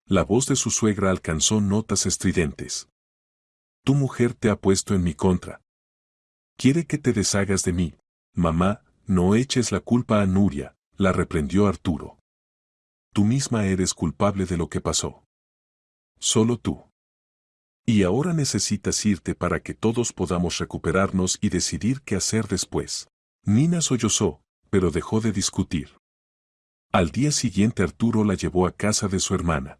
La voz de su suegra alcanzó notas estridentes. Tu mujer te ha puesto en mi contra. Quiere que te deshagas de mí. Mamá, no eches la culpa a Nuria, la reprendió Arturo. Tú misma eres culpable de lo que pasó. Solo tú. Y ahora necesitas irte para que todos podamos recuperarnos y decidir qué hacer después. Nina sollozó, pero dejó de discutir. Al día siguiente Arturo la llevó a casa de su hermana.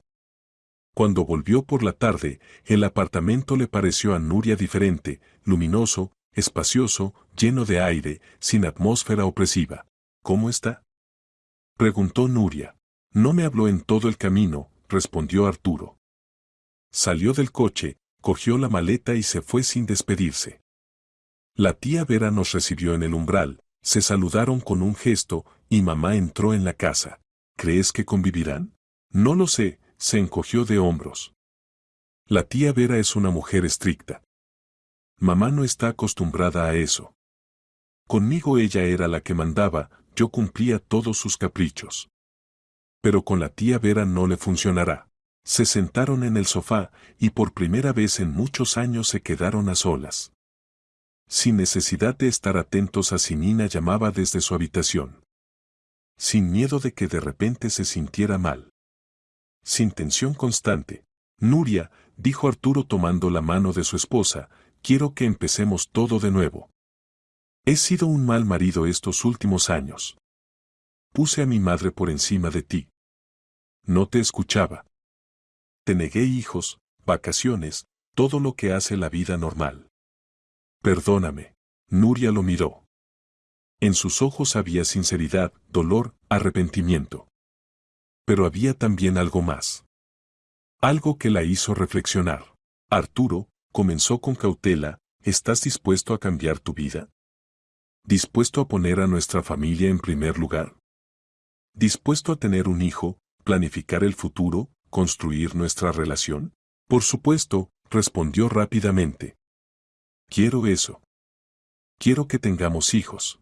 Cuando volvió por la tarde, el apartamento le pareció a Nuria diferente, luminoso, espacioso, lleno de aire, sin atmósfera opresiva. ¿Cómo está? Preguntó Nuria. No me habló en todo el camino, respondió Arturo. Salió del coche, cogió la maleta y se fue sin despedirse. La tía Vera nos recibió en el umbral, se saludaron con un gesto, y mamá entró en la casa. ¿Crees que convivirán? No lo sé, se encogió de hombros. La tía Vera es una mujer estricta. Mamá no está acostumbrada a eso. Conmigo ella era la que mandaba, yo cumplía todos sus caprichos. Pero con la tía Vera no le funcionará. Se sentaron en el sofá, y por primera vez en muchos años se quedaron a solas. Sin necesidad de estar atentos a si Nina llamaba desde su habitación. Sin miedo de que de repente se sintiera mal. Sin tensión constante. Nuria, dijo Arturo tomando la mano de su esposa, quiero que empecemos todo de nuevo. He sido un mal marido estos últimos años. Puse a mi madre por encima de ti. No te escuchaba. Te negué hijos, vacaciones, todo lo que hace la vida normal. Perdóname. Nuria lo miró. En sus ojos había sinceridad, dolor, arrepentimiento. Pero había también algo más. Algo que la hizo reflexionar. Arturo, comenzó con cautela, ¿estás dispuesto a cambiar tu vida? ¿Dispuesto a poner a nuestra familia en primer lugar? ¿Dispuesto a tener un hijo, planificar el futuro, construir nuestra relación? Por supuesto, respondió rápidamente. Quiero eso. Quiero que tengamos hijos.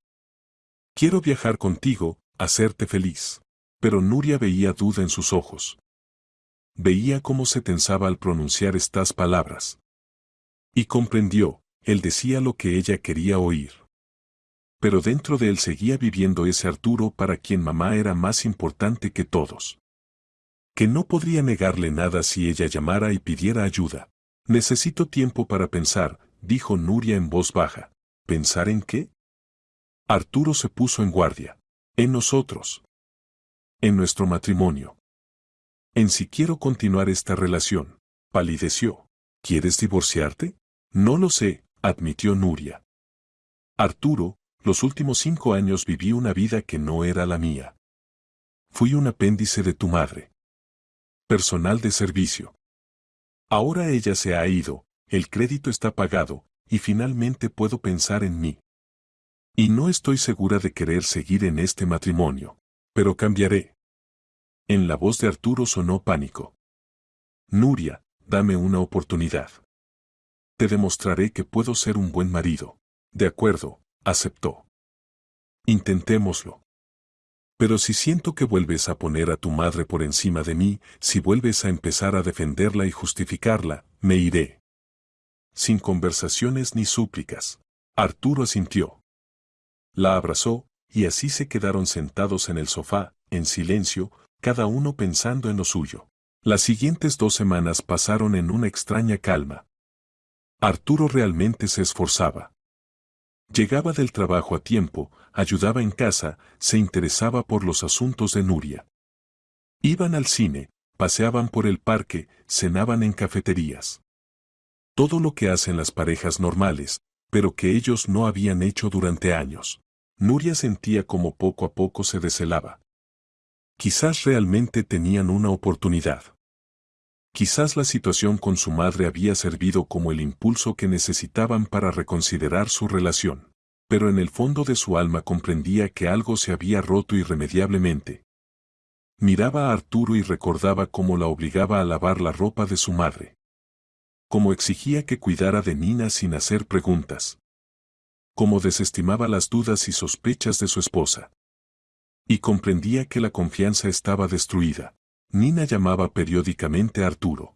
Quiero viajar contigo, hacerte feliz. Pero Nuria veía duda en sus ojos. Veía cómo se tensaba al pronunciar estas palabras. Y comprendió, él decía lo que ella quería oír. Pero dentro de él seguía viviendo ese Arturo para quien mamá era más importante que todos. Que no podría negarle nada si ella llamara y pidiera ayuda. Necesito tiempo para pensar, dijo Nuria en voz baja. ¿Pensar en qué? Arturo se puso en guardia. En nosotros. En nuestro matrimonio. En si quiero continuar esta relación. Palideció. ¿Quieres divorciarte? No lo sé, admitió Nuria. Arturo, los últimos 5 años viví una vida que no era la mía. Fui un apéndice de tu madre. Personal de servicio. Ahora ella se ha ido, el crédito está pagado, y finalmente puedo pensar en mí. Y no estoy segura de querer seguir en este matrimonio. Pero cambiaré. En la voz de Arturo sonó pánico. Nuria, dame una oportunidad. Te demostraré que puedo ser un buen marido. De acuerdo, aceptó. Intentémoslo. Pero si siento que vuelves a poner a tu madre por encima de mí, si vuelves a empezar a defenderla y justificarla, me iré. Sin conversaciones ni súplicas. Arturo asintió. La abrazó, y así se quedaron sentados en el sofá, en silencio, cada uno pensando en lo suyo. Las siguientes 2 semanas pasaron en una extraña calma. Arturo realmente se esforzaba. Llegaba del trabajo a tiempo, ayudaba en casa, se interesaba por los asuntos de Nuria. Iban al cine, paseaban por el parque, cenaban en cafeterías. Todo lo que hacen las parejas normales, pero que ellos no habían hecho durante años. Nuria sentía como poco a poco se deshelaba. Quizás realmente tenían una oportunidad. Quizás la situación con su madre había servido como el impulso que necesitaban para reconsiderar su relación. Pero en el fondo de su alma comprendía que algo se había roto irremediablemente. Miraba a Arturo y recordaba cómo la obligaba a lavar la ropa de su madre. Cómo exigía que cuidara de Nina sin hacer preguntas. Cómo desestimaba las dudas y sospechas de su esposa. Y comprendía que la confianza estaba destruida. Nina llamaba periódicamente a Arturo.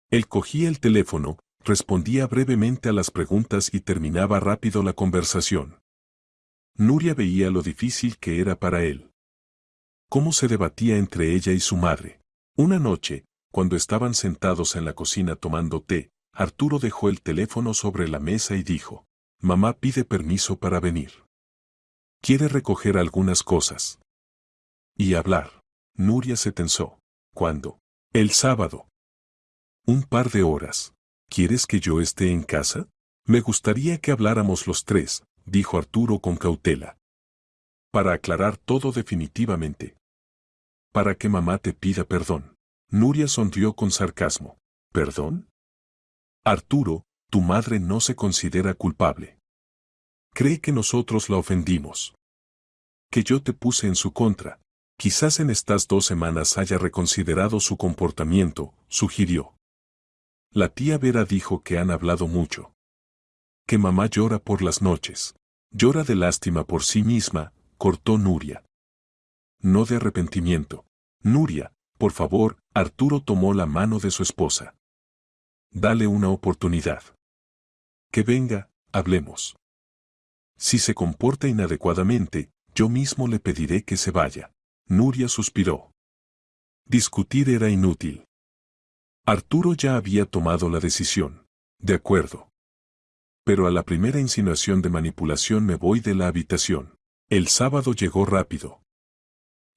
Él cogía el teléfono, respondía brevemente a las preguntas y terminaba rápido la conversación. Nuria veía lo difícil que era para él. Cómo se debatía entre ella y su madre. Una noche, cuando estaban sentados en la cocina tomando té, Arturo dejó el teléfono sobre la mesa y dijo: «Mamá pide permiso para venir. Quiere recoger algunas cosas. Y hablar». Nuria se tensó. «¿Cuándo?» «El sábado. Un par de horas. ¿Quieres que yo esté en casa?» «Me gustaría que habláramos los tres», dijo Arturo con cautela. «Para aclarar todo definitivamente. Para que mamá te pida perdón». Nuria sonrió con sarcasmo. ¿Perdón? Arturo, tu madre no se considera culpable. Cree que nosotros la ofendimos. Que yo te puse en su contra. Quizás en estas 2 semanas haya reconsiderado su comportamiento, sugirió. La tía Vera dijo que han hablado mucho. Que mamá llora por las noches. Llora de lástima por sí misma, cortó Nuria. No de arrepentimiento. Nuria, por favor, Arturo tomó la mano de su esposa. Dale una oportunidad. Que venga, hablemos. Si se comporta inadecuadamente, yo mismo le pediré que se vaya. Nuria suspiró. Discutir era inútil. Arturo ya había tomado la decisión. De acuerdo. Pero a la primera insinuación de manipulación me voy de la habitación. El sábado llegó rápido.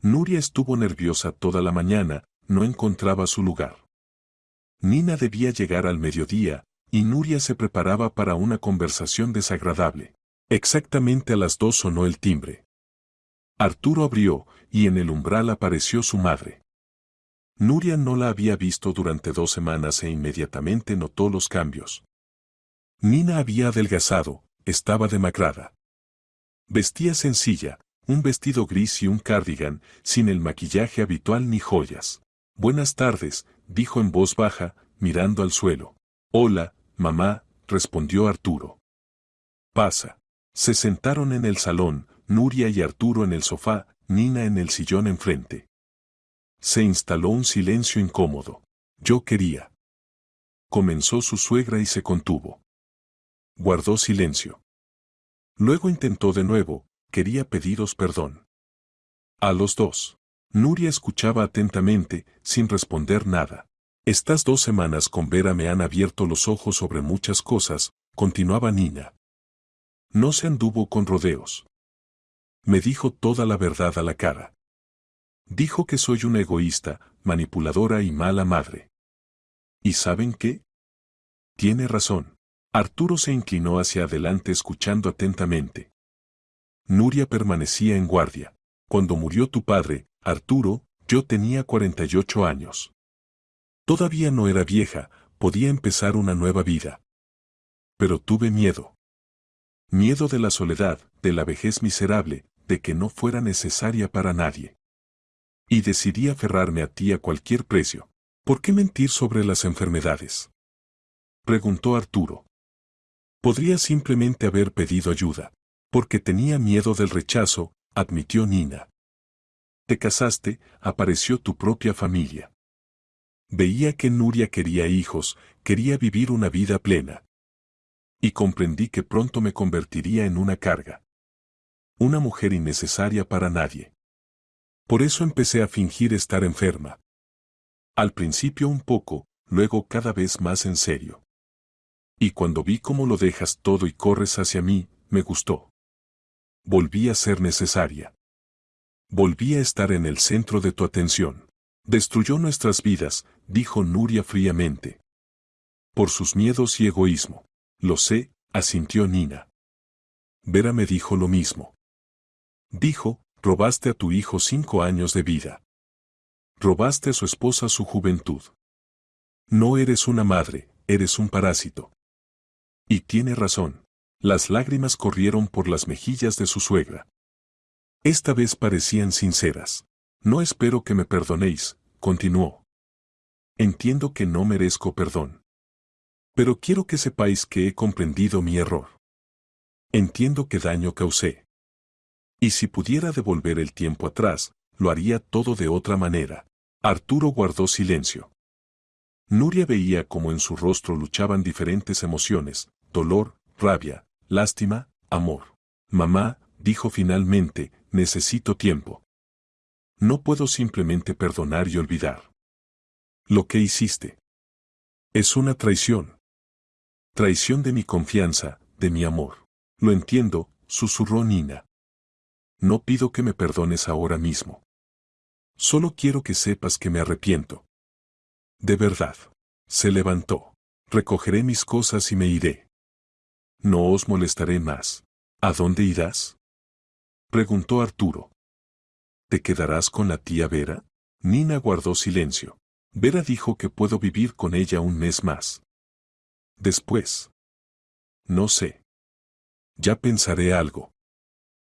Nuria estuvo nerviosa toda la mañana, no encontraba su lugar. Nina debía llegar al mediodía, y Nuria se preparaba para una conversación desagradable. Exactamente a las 2 sonó el timbre. Arturo abrió, y en el umbral apareció su madre. Nuria no la había visto durante 2 semanas e inmediatamente notó los cambios. Nina había adelgazado, estaba demacrada. Vestía sencilla, un vestido gris y un cardigan, sin el maquillaje habitual ni joyas. «Buenas tardes», dijo en voz baja, mirando al suelo. «Hola, mamá», respondió Arturo. «Pasa». Se sentaron en el salón, Nuria y Arturo en el sofá, Nina en el sillón enfrente. Se instaló un silencio incómodo. «Yo quería». Comenzó su suegra y se contuvo. Guardó silencio. Luego intentó de nuevo, «Quería pediros perdón». A los dos. Nuria escuchaba atentamente, sin responder nada. «Estas 2 semanas con Vera me han abierto los ojos sobre muchas cosas», continuaba Nina. «No se anduvo con rodeos. Me dijo toda la verdad a la cara. Dijo que soy una egoísta, manipuladora y mala madre. ¿Y saben qué? Tiene razón». Arturo se inclinó hacia adelante escuchando atentamente. Nuria permanecía en guardia. «Cuando murió tu padre, Arturo, yo tenía 48 años. Todavía no era vieja, podía empezar una nueva vida. Pero tuve miedo. Miedo de la soledad, de la vejez miserable, de que no fuera necesaria para nadie. Y decidí aferrarme a ti a cualquier precio». «¿Por qué mentir sobre las enfermedades?», preguntó Arturo. «Podría simplemente haber pedido ayuda». «Porque tenía miedo del rechazo», admitió Nina. «Te casaste, apareció tu propia familia. Veía que Nuria quería hijos, quería vivir una vida plena. Y comprendí que pronto me convertiría en una carga. Una mujer innecesaria para nadie. Por eso empecé a fingir estar enferma. Al principio un poco, luego cada vez más en serio. Y cuando vi cómo lo dejas todo y corres hacia mí, me gustó. Volví a ser necesaria. Volví a estar en el centro de tu atención. Destruyó nuestras vidas», dijo Nuria fríamente. «Por sus miedos y egoísmo». «Lo sé», asintió Nina. «Vera me dijo lo mismo. Dijo, robaste a tu hijo 5 años de vida. Robaste a su esposa su juventud. No eres una madre, eres un parásito». Y tiene razón. Las lágrimas corrieron por las mejillas de su suegra. Esta vez parecían sinceras. «No espero que me perdonéis», continuó. «Entiendo que no merezco perdón. Pero quiero que sepáis que he comprendido mi error. Entiendo qué daño causé. Y si pudiera devolver el tiempo atrás, lo haría todo de otra manera». Arturo guardó silencio. Nuria veía cómo en su rostro luchaban diferentes emociones: dolor, rabia, lástima, amor. «Mamá», dijo finalmente, «necesito tiempo. No puedo simplemente perdonar y olvidar. Lo que hiciste es una traición. Traición de mi confianza, de mi amor». «Lo entiendo», susurró Nina. «No pido que me perdones ahora mismo. Solo quiero que sepas que me arrepiento. De verdad». Se levantó. «Recogeré mis cosas y me iré. No os molestaré más». «¿A dónde irás?», preguntó Arturo. «¿Te quedarás con la tía Vera?». Nina guardó silencio. «Vera dijo que puedo vivir con ella un mes más. Después. No sé. Ya pensaré algo.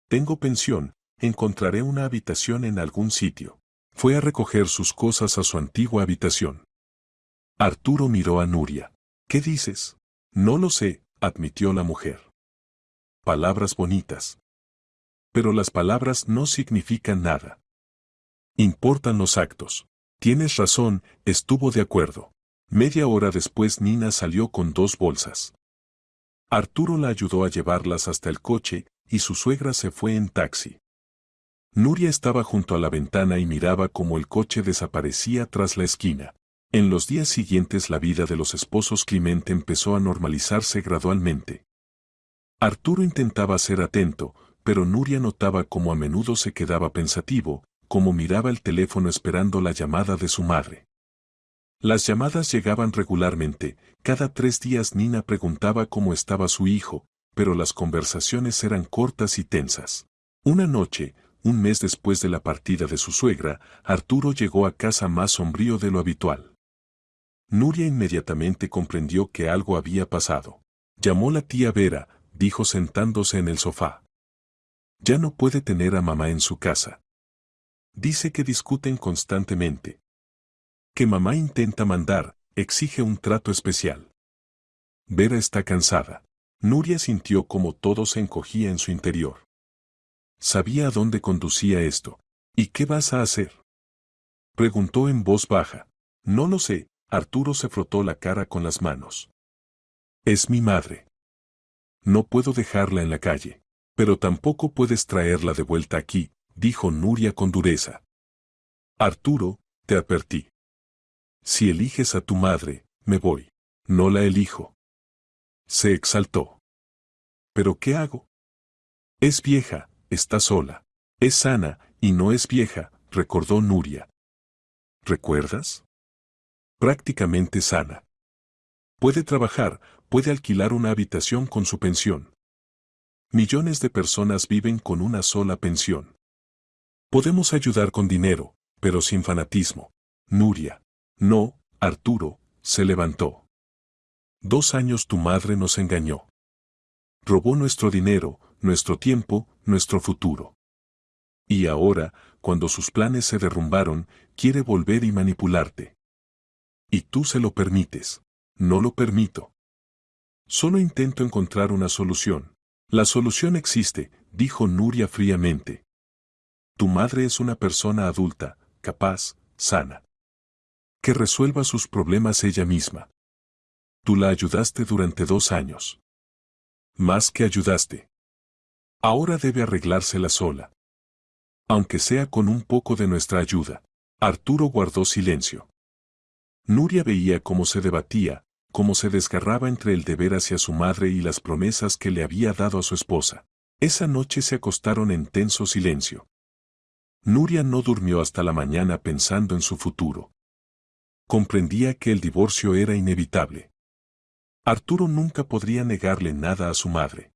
Tengo pensión, encontraré una habitación en algún sitio». Fue a recoger sus cosas a su antigua habitación. Arturo miró a Nuria. «¿Qué dices?». «No lo sé», admitió la mujer. «Palabras bonitas. Pero las palabras no significan nada. Importan los actos». «Tienes razón», estuvo de acuerdo. Media hora después Nina salió con 2 bolsas. Arturo la ayudó a llevarlas hasta el coche, y su suegra se fue en taxi. Nuria estaba junto a la ventana y miraba cómo el coche desaparecía tras la esquina. En los días siguientes la vida de los esposos Clemente empezó a normalizarse gradualmente. Arturo intentaba ser atento, pero Nuria notaba cómo a menudo se quedaba pensativo, cómo miraba el teléfono esperando la llamada de su madre. Las llamadas llegaban regularmente, cada 3 días Nina preguntaba cómo estaba su hijo, pero las conversaciones eran cortas y tensas. Una noche, un mes después de la partida de su suegra, Arturo llegó a casa más sombrío de lo habitual. Nuria inmediatamente comprendió que algo había pasado. Llamó la tía Vera, dijo sentándose en el sofá. Ya no puede tener a mamá en su casa. Dice que discuten constantemente. Que mamá intenta mandar, exige un trato especial. Vera está cansada. Nuria sintió como todo se encogía en su interior. Sabía a dónde conducía esto. ¿Y qué vas a hacer?, preguntó en voz baja. No lo sé, Arturo se frotó la cara con las manos. Es mi madre. No puedo dejarla en la calle. Pero tampoco puedes traerla de vuelta aquí, dijo Nuria con dureza. Arturo, te advertí. Si eliges a tu madre, me voy. No la elijo. Se exaltó. ¿Pero qué hago? Es vieja, está sola. Es sana, y no es vieja, recordó Nuria. ¿Recuerdas? Prácticamente sana. Puede trabajar, puede alquilar una habitación con su pensión. Millones de personas viven con una sola pensión. Podemos ayudar con dinero, pero sin fanatismo. Nuria. No, Arturo, se levantó. 2 años tu madre nos engañó. Robó nuestro dinero, nuestro tiempo, nuestro futuro. Y ahora, cuando sus planes se derrumbaron, quiere volver y manipularte. Y tú se lo permites. No lo permito. Solo intento encontrar una solución. La solución existe, dijo Nuria fríamente. Tu madre es una persona adulta, capaz, sana. Que resuelva sus problemas ella misma. Tú la ayudaste durante 2 años. Más que ayudaste. Ahora debe arreglársela sola. Aunque sea con un poco de nuestra ayuda. Arturo guardó silencio. Nuria veía cómo se debatía, cómo se desgarraba entre el deber hacia su madre y las promesas que le había dado a su esposa. Esa noche se acostaron en tenso silencio. Nuria no durmió hasta la mañana pensando en su futuro. Comprendía que el divorcio era inevitable. Arturo nunca podría negarle nada a su madre.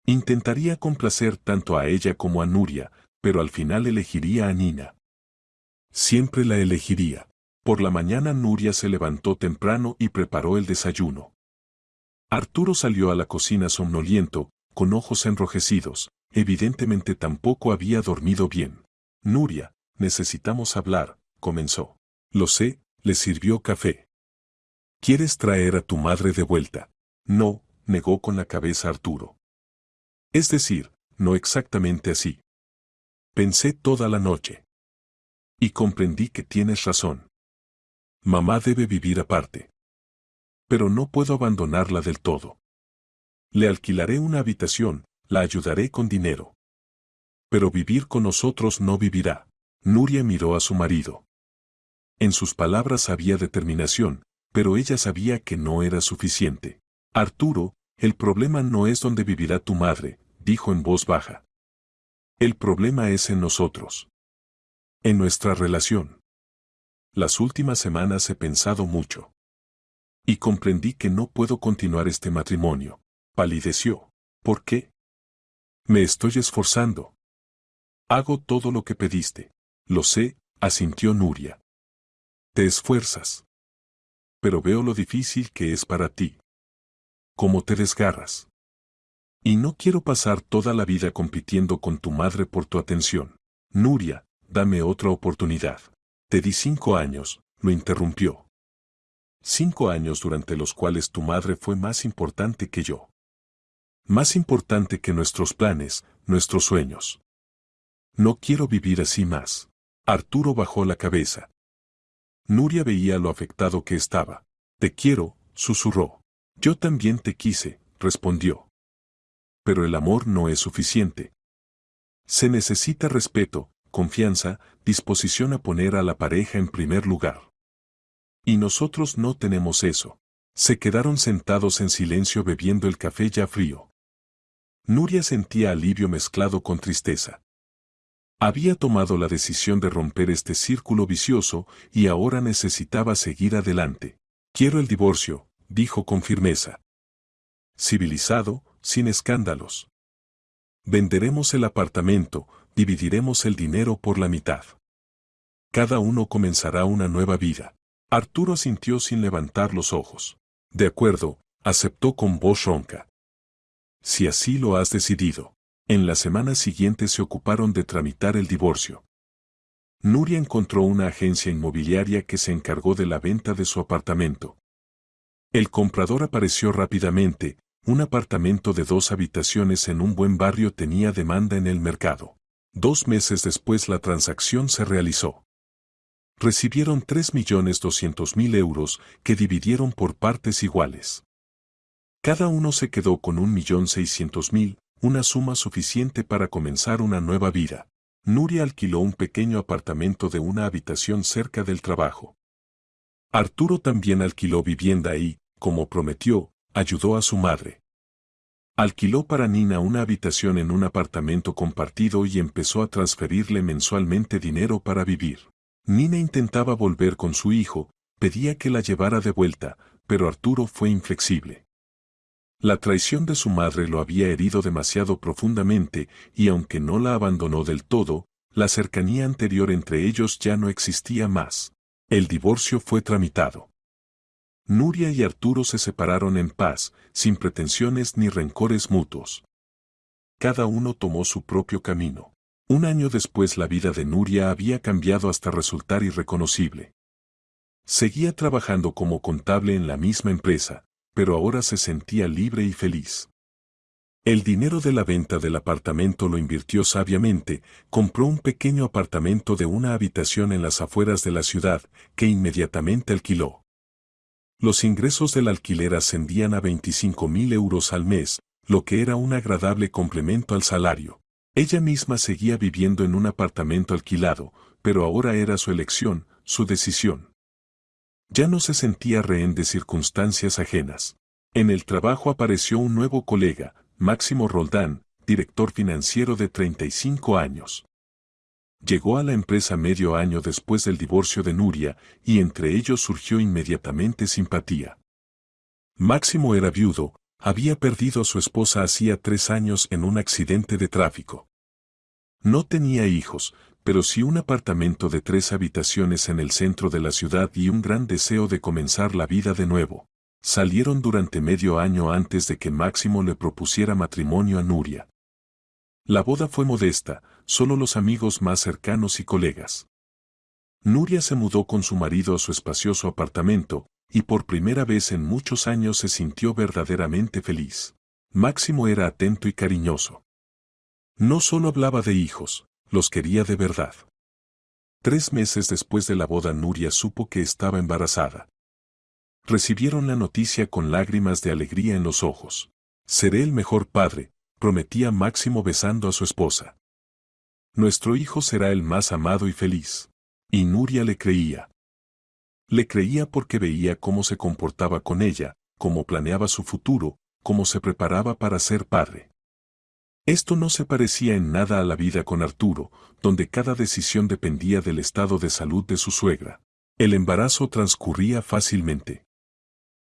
Intentaría complacer tanto a ella como a Nuria, pero al final elegiría a Nina. Siempre la elegiría. Por la mañana Nuria se levantó temprano y preparó el desayuno. Arturo salió a la cocina somnoliento, con ojos enrojecidos, evidentemente tampoco había dormido bien. Nuria, necesitamos hablar, comenzó. Lo sé, le sirvió café. ¿Quieres traer a tu madre de vuelta? No, negó con la cabeza Arturo. Es decir, no exactamente así. Pensé toda la noche. Y comprendí que tienes razón. Mamá debe vivir aparte. Pero no puedo abandonarla del todo. Le alquilaré una habitación, la ayudaré con dinero. Pero vivir con nosotros no vivirá. Nuria miró a su marido. En sus palabras había determinación, pero ella sabía que no era suficiente. Arturo, el problema no es donde vivirá tu madre, dijo en voz baja. El problema es en nosotros. En nuestra relación. Las últimas semanas he pensado mucho. Y comprendí que no puedo continuar este matrimonio. Palideció. ¿Por qué? Me estoy esforzando. Hago todo lo que pediste. Lo sé, asintió Nuria. Te esfuerzas. Pero veo lo difícil que es para ti. Cómo te desgarras. Y no quiero pasar toda la vida compitiendo con tu madre por tu atención. Nuria, dame otra oportunidad. Te di 5 años, lo interrumpió. 5 años durante los cuales tu madre fue más importante que yo. Más importante que nuestros planes, nuestros sueños. No quiero vivir así más. Arturo bajó la cabeza. Nuria veía lo afectado que estaba. Te quiero, susurró. Yo también te quise, respondió. Pero el amor no es suficiente. Se necesita respeto, confianza, disposición a poner a la pareja en primer lugar. Y nosotros no tenemos eso. Se quedaron sentados en silencio bebiendo el café ya frío. Nuria sentía alivio mezclado con tristeza. Había tomado la decisión de romper este círculo vicioso y ahora necesitaba seguir adelante. Quiero el divorcio, dijo con firmeza. Civilizado, sin escándalos. Venderemos el apartamento, dividiremos el dinero por la mitad. Cada uno comenzará una nueva vida. Arturo asintió sin levantar los ojos. De acuerdo, aceptó con voz ronca. Si así lo has decidido. En la semana siguiente se ocuparon de tramitar el divorcio. Nuria encontró una agencia inmobiliaria que se encargó de la venta de su apartamento. El comprador apareció rápidamente. Un apartamento de 2 habitaciones en un buen barrio tenía demanda en el mercado. 2 meses después la transacción se realizó. Recibieron 3.200.000 euros que dividieron por partes iguales. Cada uno se quedó con 1.600.000, una suma suficiente para comenzar una nueva vida. Nuria alquiló un pequeño apartamento de 1 habitación cerca del trabajo. Arturo también alquiló vivienda y, como prometió, ayudó a su madre. Alquiló para Nina una habitación en un apartamento compartido y empezó a transferirle mensualmente dinero para vivir. Nina intentaba volver con su hijo, pedía que la llevara de vuelta, pero Arturo fue inflexible. La traición de su madre lo había herido demasiado profundamente y aunque no la abandonó del todo, la cercanía anterior entre ellos ya no existía más. El divorcio fue tramitado. Nuria y Arturo se separaron en paz, sin pretensiones ni rencores mutuos. Cada uno tomó su propio camino. 1 año después la vida de Nuria había cambiado hasta resultar irreconocible. Seguía trabajando como contable en la misma empresa, pero ahora se sentía libre y feliz. El dinero de la venta del apartamento lo invirtió sabiamente, compró un pequeño apartamento de 1 habitación en las afueras de la ciudad, que inmediatamente alquiló. Los ingresos del alquiler ascendían a 25.000 euros al mes, lo que era un agradable complemento al salario. Ella misma seguía viviendo en un apartamento alquilado, pero ahora era su elección, su decisión. Ya no se sentía rehén de circunstancias ajenas. En el trabajo apareció un nuevo colega, Máximo Roldán, director financiero de 35 años. Llegó a la empresa medio año después del divorcio de Nuria, y entre ellos surgió inmediatamente simpatía. Máximo era viudo, había perdido a su esposa hacía 3 años en un accidente de tráfico. No tenía hijos, pero sí un apartamento de 3 habitaciones en el centro de la ciudad y un gran deseo de comenzar la vida de nuevo. Salieron durante medio año antes de que Máximo le propusiera matrimonio a Nuria. La boda fue modesta, solo los amigos más cercanos y colegas. Nuria se mudó con su marido a su espacioso apartamento, y por primera vez en muchos años se sintió verdaderamente feliz. Máximo era atento y cariñoso. No solo hablaba de hijos, los quería de verdad. 3 meses después de la boda Nuria supo que estaba embarazada. Recibieron la noticia con lágrimas de alegría en los ojos. Seré el mejor padre, prometía Máximo besando a su esposa. Nuestro hijo será el más amado y feliz. Y Nuria le creía. Le creía porque veía cómo se comportaba con ella, cómo planeaba su futuro, cómo se preparaba para ser padre. Esto no se parecía en nada a la vida con Arturo, donde cada decisión dependía del estado de salud de su suegra. El embarazo transcurría fácilmente.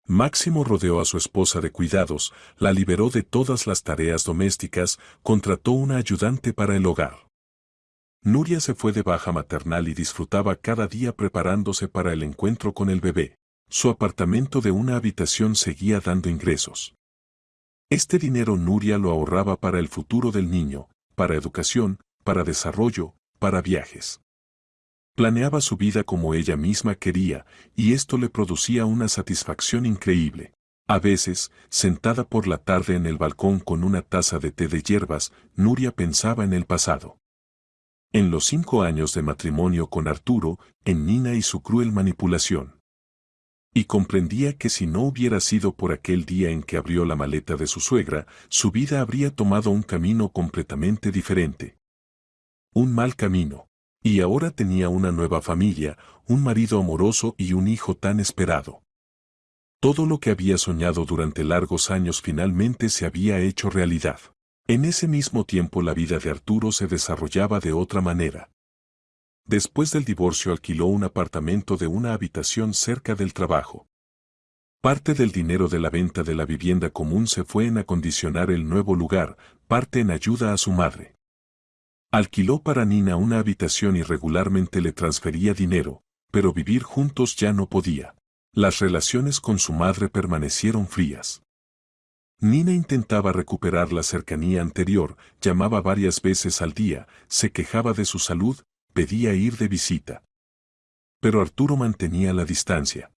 Máximo rodeó a su esposa de cuidados, la liberó de todas las tareas domésticas, contrató una ayudante para el hogar. Nuria se fue de baja maternal y disfrutaba cada día preparándose para el encuentro con el bebé. Su apartamento de 1 habitación seguía dando ingresos. Este dinero Nuria lo ahorraba para el futuro del niño, para educación, para desarrollo, para viajes. Planeaba su vida como ella misma quería, y esto le producía una satisfacción increíble. A veces, sentada por la tarde en el balcón con una taza de té de hierbas, Nuria pensaba en el pasado. En los 5 años de matrimonio con Arturo, en Nina y su cruel manipulación. Y comprendía que si no hubiera sido por aquel día en que abrió la maleta de su suegra, su vida habría tomado un camino completamente diferente. Un mal camino. Y ahora tenía una nueva familia, un marido amoroso y un hijo tan esperado. Todo lo que había soñado durante largos años finalmente se había hecho realidad. En ese mismo tiempo la vida de Arturo se desarrollaba de otra manera. Después del divorcio alquiló un apartamento de una habitación cerca del trabajo. Parte del dinero de la venta de la vivienda común se fue en acondicionar el nuevo lugar, parte en ayuda a su madre. Alquiló para Nina una habitación y regularmente le transfería dinero, pero vivir juntos ya no podía. Las relaciones con su madre permanecieron frías. Nina intentaba recuperar la cercanía anterior, llamaba varias veces al día, se quejaba de su salud, pedía ir de visita. Pero Arturo mantenía la distancia.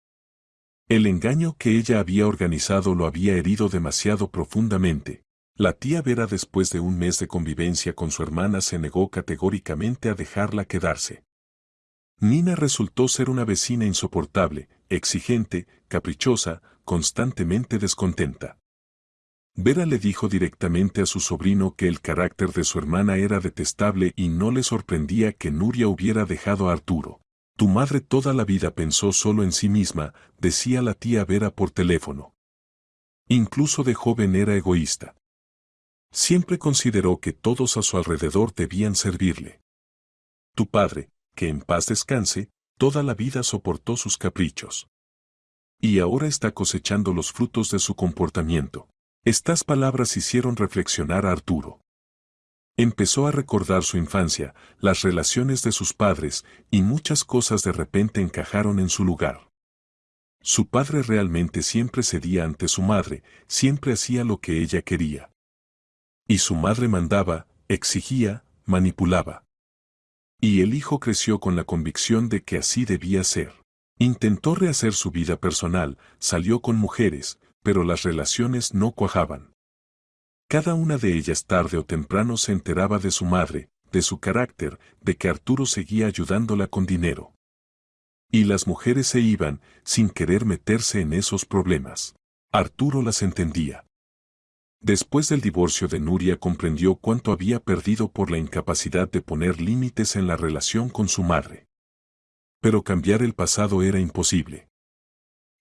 El engaño que ella había organizado lo había herido demasiado profundamente. La tía Vera, después de un mes de convivencia con su hermana, se negó categóricamente a dejarla quedarse. Nina resultó ser una vecina insoportable, exigente, caprichosa, constantemente descontenta. Vera le dijo directamente a su sobrino que el carácter de su hermana era detestable y no le sorprendía que Nuria hubiera dejado a Arturo. Tu madre toda la vida pensó solo en sí misma, decía la tía Vera por teléfono. Incluso de joven era egoísta. Siempre consideró que todos a su alrededor debían servirle. Tu padre, que en paz descanse, toda la vida soportó sus caprichos. Y ahora está cosechando los frutos de su comportamiento. Estas palabras hicieron reflexionar a Arturo. Empezó a recordar su infancia, las relaciones de sus padres, y muchas cosas de repente encajaron en su lugar. Su padre realmente siempre cedía ante su madre, siempre hacía lo que ella quería. Y su madre mandaba, exigía, manipulaba. Y el hijo creció con la convicción de que así debía ser. Intentó rehacer su vida personal, salió con mujeres, pero las relaciones no cuajaban. Cada una de ellas tarde o temprano se enteraba de su madre, de su carácter, de que Arturo seguía ayudándola con dinero. Y las mujeres se iban, sin querer meterse en esos problemas. Arturo las entendía. Después del divorcio de Nuria comprendió cuánto había perdido por la incapacidad de poner límites en la relación con su madre. Pero cambiar el pasado era imposible.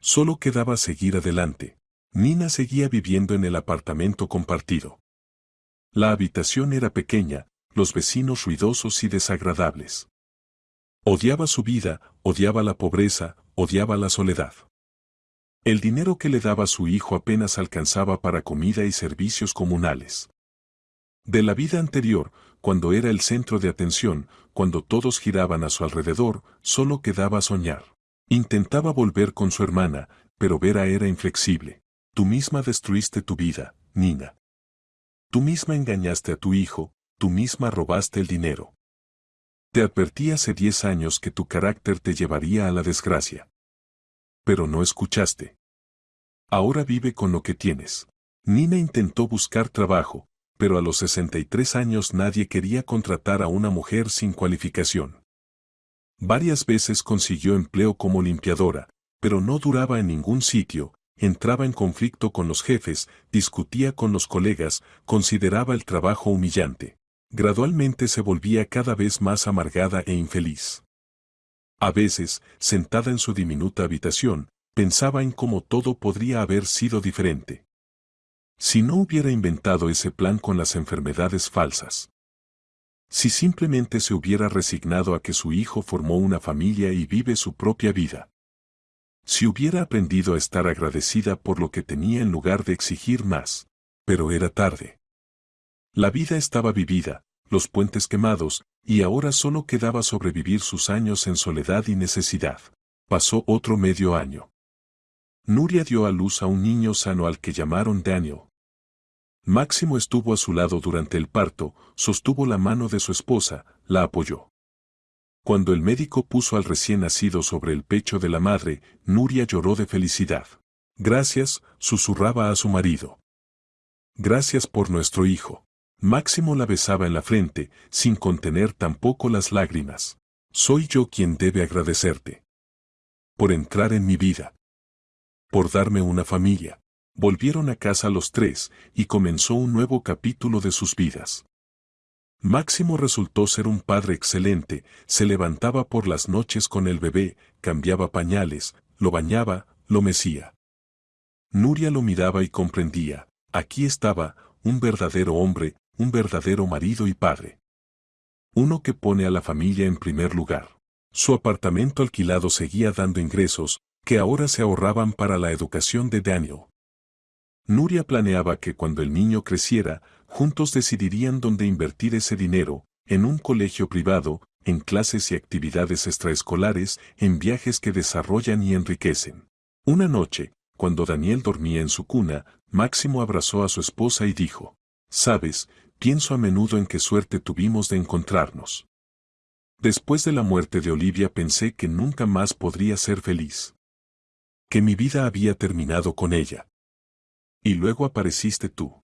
Solo quedaba seguir adelante. Nina seguía viviendo en el apartamento compartido. La habitación era pequeña, los vecinos ruidosos y desagradables. Odiaba su vida, odiaba la pobreza, odiaba la soledad. El dinero que le daba su hijo apenas alcanzaba para comida y servicios comunales. De la vida anterior, cuando era el centro de atención, cuando todos giraban a su alrededor, solo quedaba soñar. Intentaba volver con su hermana, pero Vera era inflexible. Tú misma destruiste tu vida, Nina. Tú misma engañaste a tu hijo, tú misma robaste el dinero. Te advertí hace 10 años que tu carácter te llevaría a la desgracia. Pero no escuchaste. Ahora vive con lo que tienes. Nina intentó buscar trabajo, pero a los 63 años nadie quería contratar a una mujer sin cualificación. Varias veces consiguió empleo como limpiadora, pero no duraba en ningún sitio, entraba en conflicto con los jefes, discutía con los colegas, consideraba el trabajo humillante. Gradualmente se volvía cada vez más amargada e infeliz. A veces, sentada en su diminuta habitación, pensaba en cómo todo podría haber sido diferente. Si no hubiera inventado ese plan con las enfermedades falsas. Si simplemente se hubiera resignado a que su hijo formó una familia y vive su propia vida. Si hubiera aprendido a estar agradecida por lo que tenía en lugar de exigir más. Pero era tarde. La vida estaba vivida, los puentes quemados, y ahora solo quedaba sobrevivir sus años en soledad y necesidad. Pasó otro medio año. Nuria dio a luz a un niño sano al que llamaron Daniel. Máximo estuvo a su lado durante el parto, sostuvo la mano de su esposa, la apoyó. Cuando el médico puso al recién nacido sobre el pecho de la madre, Nuria lloró de felicidad. Gracias, susurraba a su marido. Gracias por nuestro hijo. Máximo la besaba en la frente, sin contener tampoco las lágrimas. Soy yo quien debe agradecerte. Por entrar en mi vida. Por darme una familia. Volvieron a casa los tres, y comenzó un nuevo capítulo de sus vidas. Máximo resultó ser un padre excelente, se levantaba por las noches con el bebé, cambiaba pañales, lo bañaba, lo mecía. Nuria lo miraba y comprendía, aquí estaba, un verdadero hombre, un verdadero marido y padre. Uno que pone a la familia en primer lugar. Su apartamento alquilado seguía dando ingresos, que ahora se ahorraban para la educación de Daniel. Nuria planeaba que cuando el niño creciera, juntos decidirían dónde invertir ese dinero, en un colegio privado, en clases y actividades extraescolares, en viajes que desarrollan y enriquecen. Una noche, cuando Daniel dormía en su cuna, Máximo abrazó a su esposa y dijo: «Sabes, pienso a menudo en qué suerte tuvimos de encontrarnos. Después de la muerte de Olivia pensé que nunca más podría ser feliz. Que mi vida había terminado con ella. Y luego apareciste tú.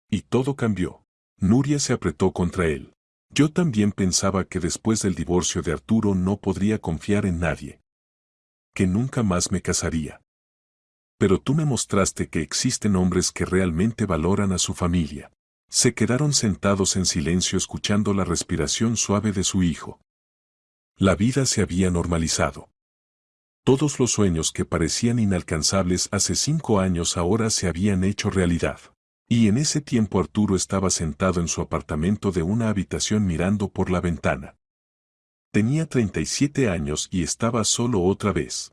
Y todo cambió». Nuria se apretó contra él. «Yo también pensaba que después del divorcio de Arturo no podría confiar en nadie. Que nunca más me casaría. Pero tú me mostraste que existen hombres que realmente valoran a su familia». Se quedaron sentados en silencio escuchando la respiración suave de su hijo. La vida se había normalizado. Todos los sueños que parecían inalcanzables hace 5 años ahora se habían hecho realidad. Y en ese tiempo Arturo estaba sentado en su apartamento de una habitación mirando por la ventana. Tenía 37 años y estaba solo otra vez.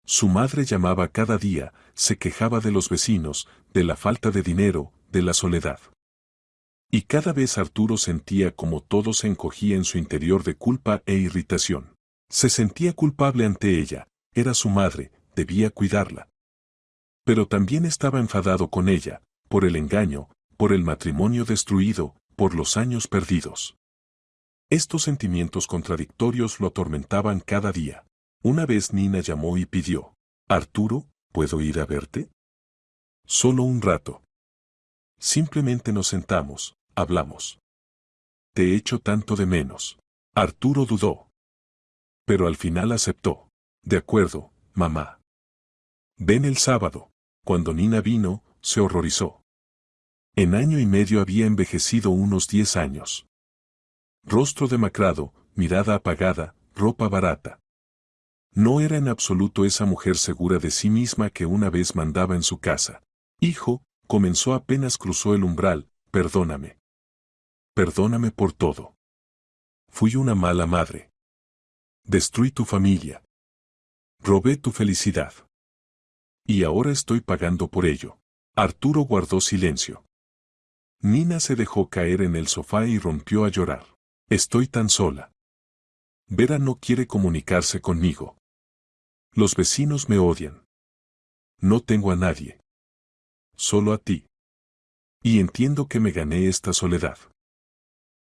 Su madre llamaba cada día, se quejaba de los vecinos, de la falta de dinero, de la soledad. Y cada vez Arturo sentía como todo se encogía en su interior de culpa e irritación. Se sentía culpable ante ella, era su madre, debía cuidarla. Pero también estaba enfadado con ella, por el engaño, por el matrimonio destruido, por los años perdidos. Estos sentimientos contradictorios lo atormentaban cada día. Una vez Nina llamó y pidió: «Arturo, ¿puedo ir a verte? Solo un rato. Simplemente nos sentamos, hablamos. Te echo tanto de menos». Arturo dudó. Pero al final aceptó. «De acuerdo, mamá. Ven el sábado». Cuando Nina vino, se horrorizó. En año y medio había envejecido unos 10 años. Rostro demacrado, mirada apagada, ropa barata. No era en absoluto esa mujer segura de sí misma que una vez mandaba en su casa. «Hijo», comenzó apenas cruzó el umbral, «perdóname. Perdóname por todo. Fui una mala madre. Destruí tu familia. Robé tu felicidad. Y ahora estoy pagando por ello». Arturo guardó silencio. Nina se dejó caer en el sofá y rompió a llorar. «Estoy tan sola. Vera no quiere comunicarse conmigo. Los vecinos me odian. No tengo a nadie. Solo a ti. Y entiendo que me gané esta soledad.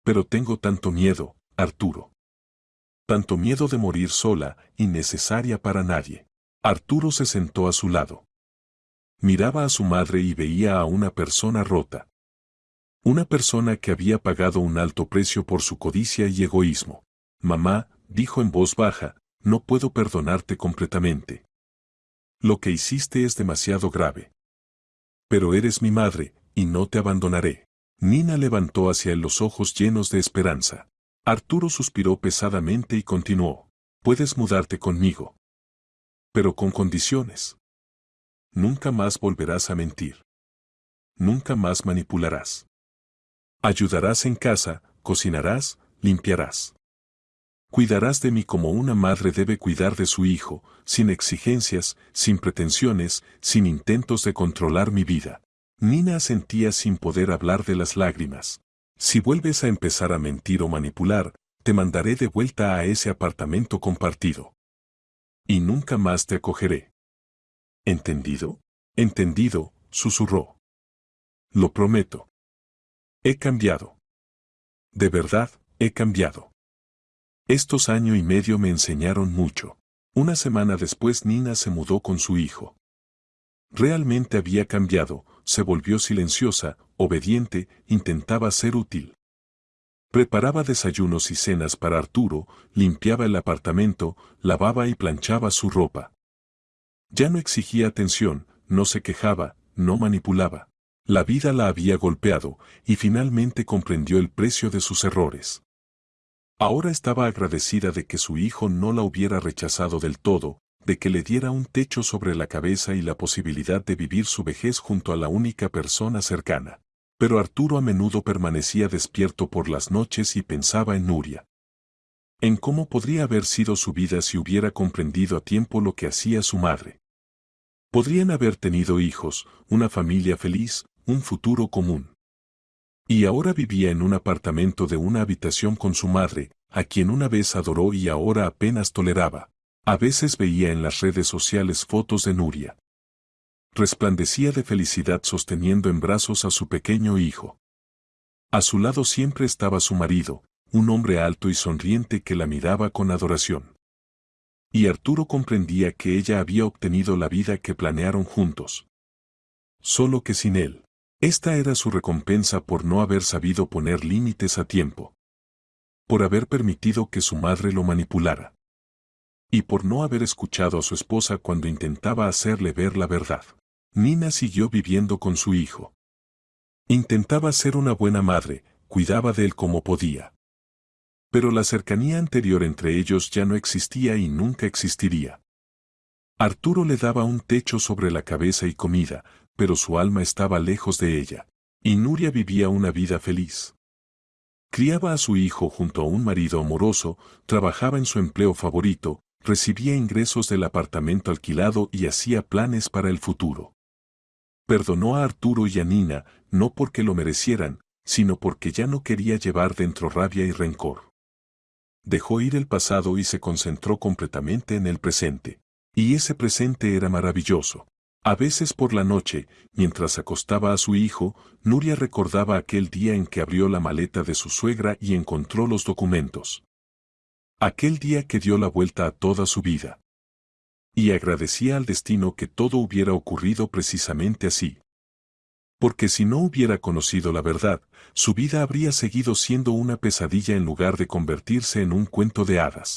Pero tengo tanto miedo, Arturo. Tanto miedo de morir sola, innecesaria para nadie». Arturo se sentó a su lado. Miraba a su madre y veía a una persona rota. Una persona que había pagado un alto precio por su codicia y egoísmo. «Mamá», dijo en voz baja, «no puedo perdonarte completamente. Lo que hiciste es demasiado grave. Pero eres mi madre, y no te abandonaré». Nina levantó hacia él los ojos llenos de esperanza. Arturo suspiró pesadamente y continuó: «Puedes mudarte conmigo. Pero con condiciones. Nunca más volverás a mentir. Nunca más manipularás. Ayudarás en casa, cocinarás, limpiarás. Cuidarás de mí como una madre debe cuidar de su hijo, sin exigencias, sin pretensiones, sin intentos de controlar mi vida». Nina asentía sin poder hablar de las lágrimas. «Si vuelves a empezar a mentir o manipular, te mandaré de vuelta a ese apartamento compartido. Y nunca más te acogeré». «¿Entendido?» «Entendido», susurró. «Lo prometo. He cambiado. De verdad, he cambiado. Estos años y medio me enseñaron mucho». Una semana después Nina se mudó con su hijo. Realmente había cambiado, se volvió silenciosa, obediente, intentaba ser útil. Preparaba desayunos y cenas para Arturo, limpiaba el apartamento, lavaba y planchaba su ropa. Ya no exigía atención, no se quejaba, no manipulaba. La vida la había golpeado, y finalmente comprendió el precio de sus errores. Ahora estaba agradecida de que su hijo no la hubiera rechazado del todo, de que le diera un techo sobre la cabeza y la posibilidad de vivir su vejez junto a la única persona cercana. Pero Arturo a menudo permanecía despierto por las noches y pensaba en Nuria. En cómo podría haber sido su vida si hubiera comprendido a tiempo lo que hacía su madre. Podrían haber tenido hijos, una familia feliz, un futuro común. Y ahora vivía en un apartamento de una habitación con su madre, a quien una vez adoró y ahora apenas toleraba. A veces veía en las redes sociales fotos de Nuria. Resplandecía de felicidad sosteniendo en brazos a su pequeño hijo. A su lado siempre estaba su marido, un hombre alto y sonriente que la miraba con adoración. Y Arturo comprendía que ella había obtenido la vida que planearon juntos. Solo que sin él. Esta era su recompensa por no haber sabido poner límites a tiempo. Por haber permitido que su madre lo manipulara. Y por no haber escuchado a su esposa cuando intentaba hacerle ver la verdad. Nina siguió viviendo con su hijo. Intentaba ser una buena madre, cuidaba de él como podía. Pero la cercanía anterior entre ellos ya no existía y nunca existiría. Arturo le daba un techo sobre la cabeza y comida, pero su alma estaba lejos de ella. Y Nuria vivía una vida feliz. Criaba a su hijo junto a un marido amoroso, trabajaba en su empleo favorito, recibía ingresos del apartamento alquilado y hacía planes para el futuro. Perdonó a Arturo y a Nina, no porque lo merecieran, sino porque ya no quería llevar dentro rabia y rencor. Dejó ir el pasado y se concentró completamente en el presente. Y ese presente era maravilloso. A veces por la noche, mientras acostaba a su hijo, Nuria recordaba aquel día en que abrió la maleta de su suegra y encontró los documentos. Aquel día que dio la vuelta a toda su vida. Y agradecía al destino que todo hubiera ocurrido precisamente así. Porque si no hubiera conocido la verdad, su vida habría seguido siendo una pesadilla en lugar de convertirse en un cuento de hadas.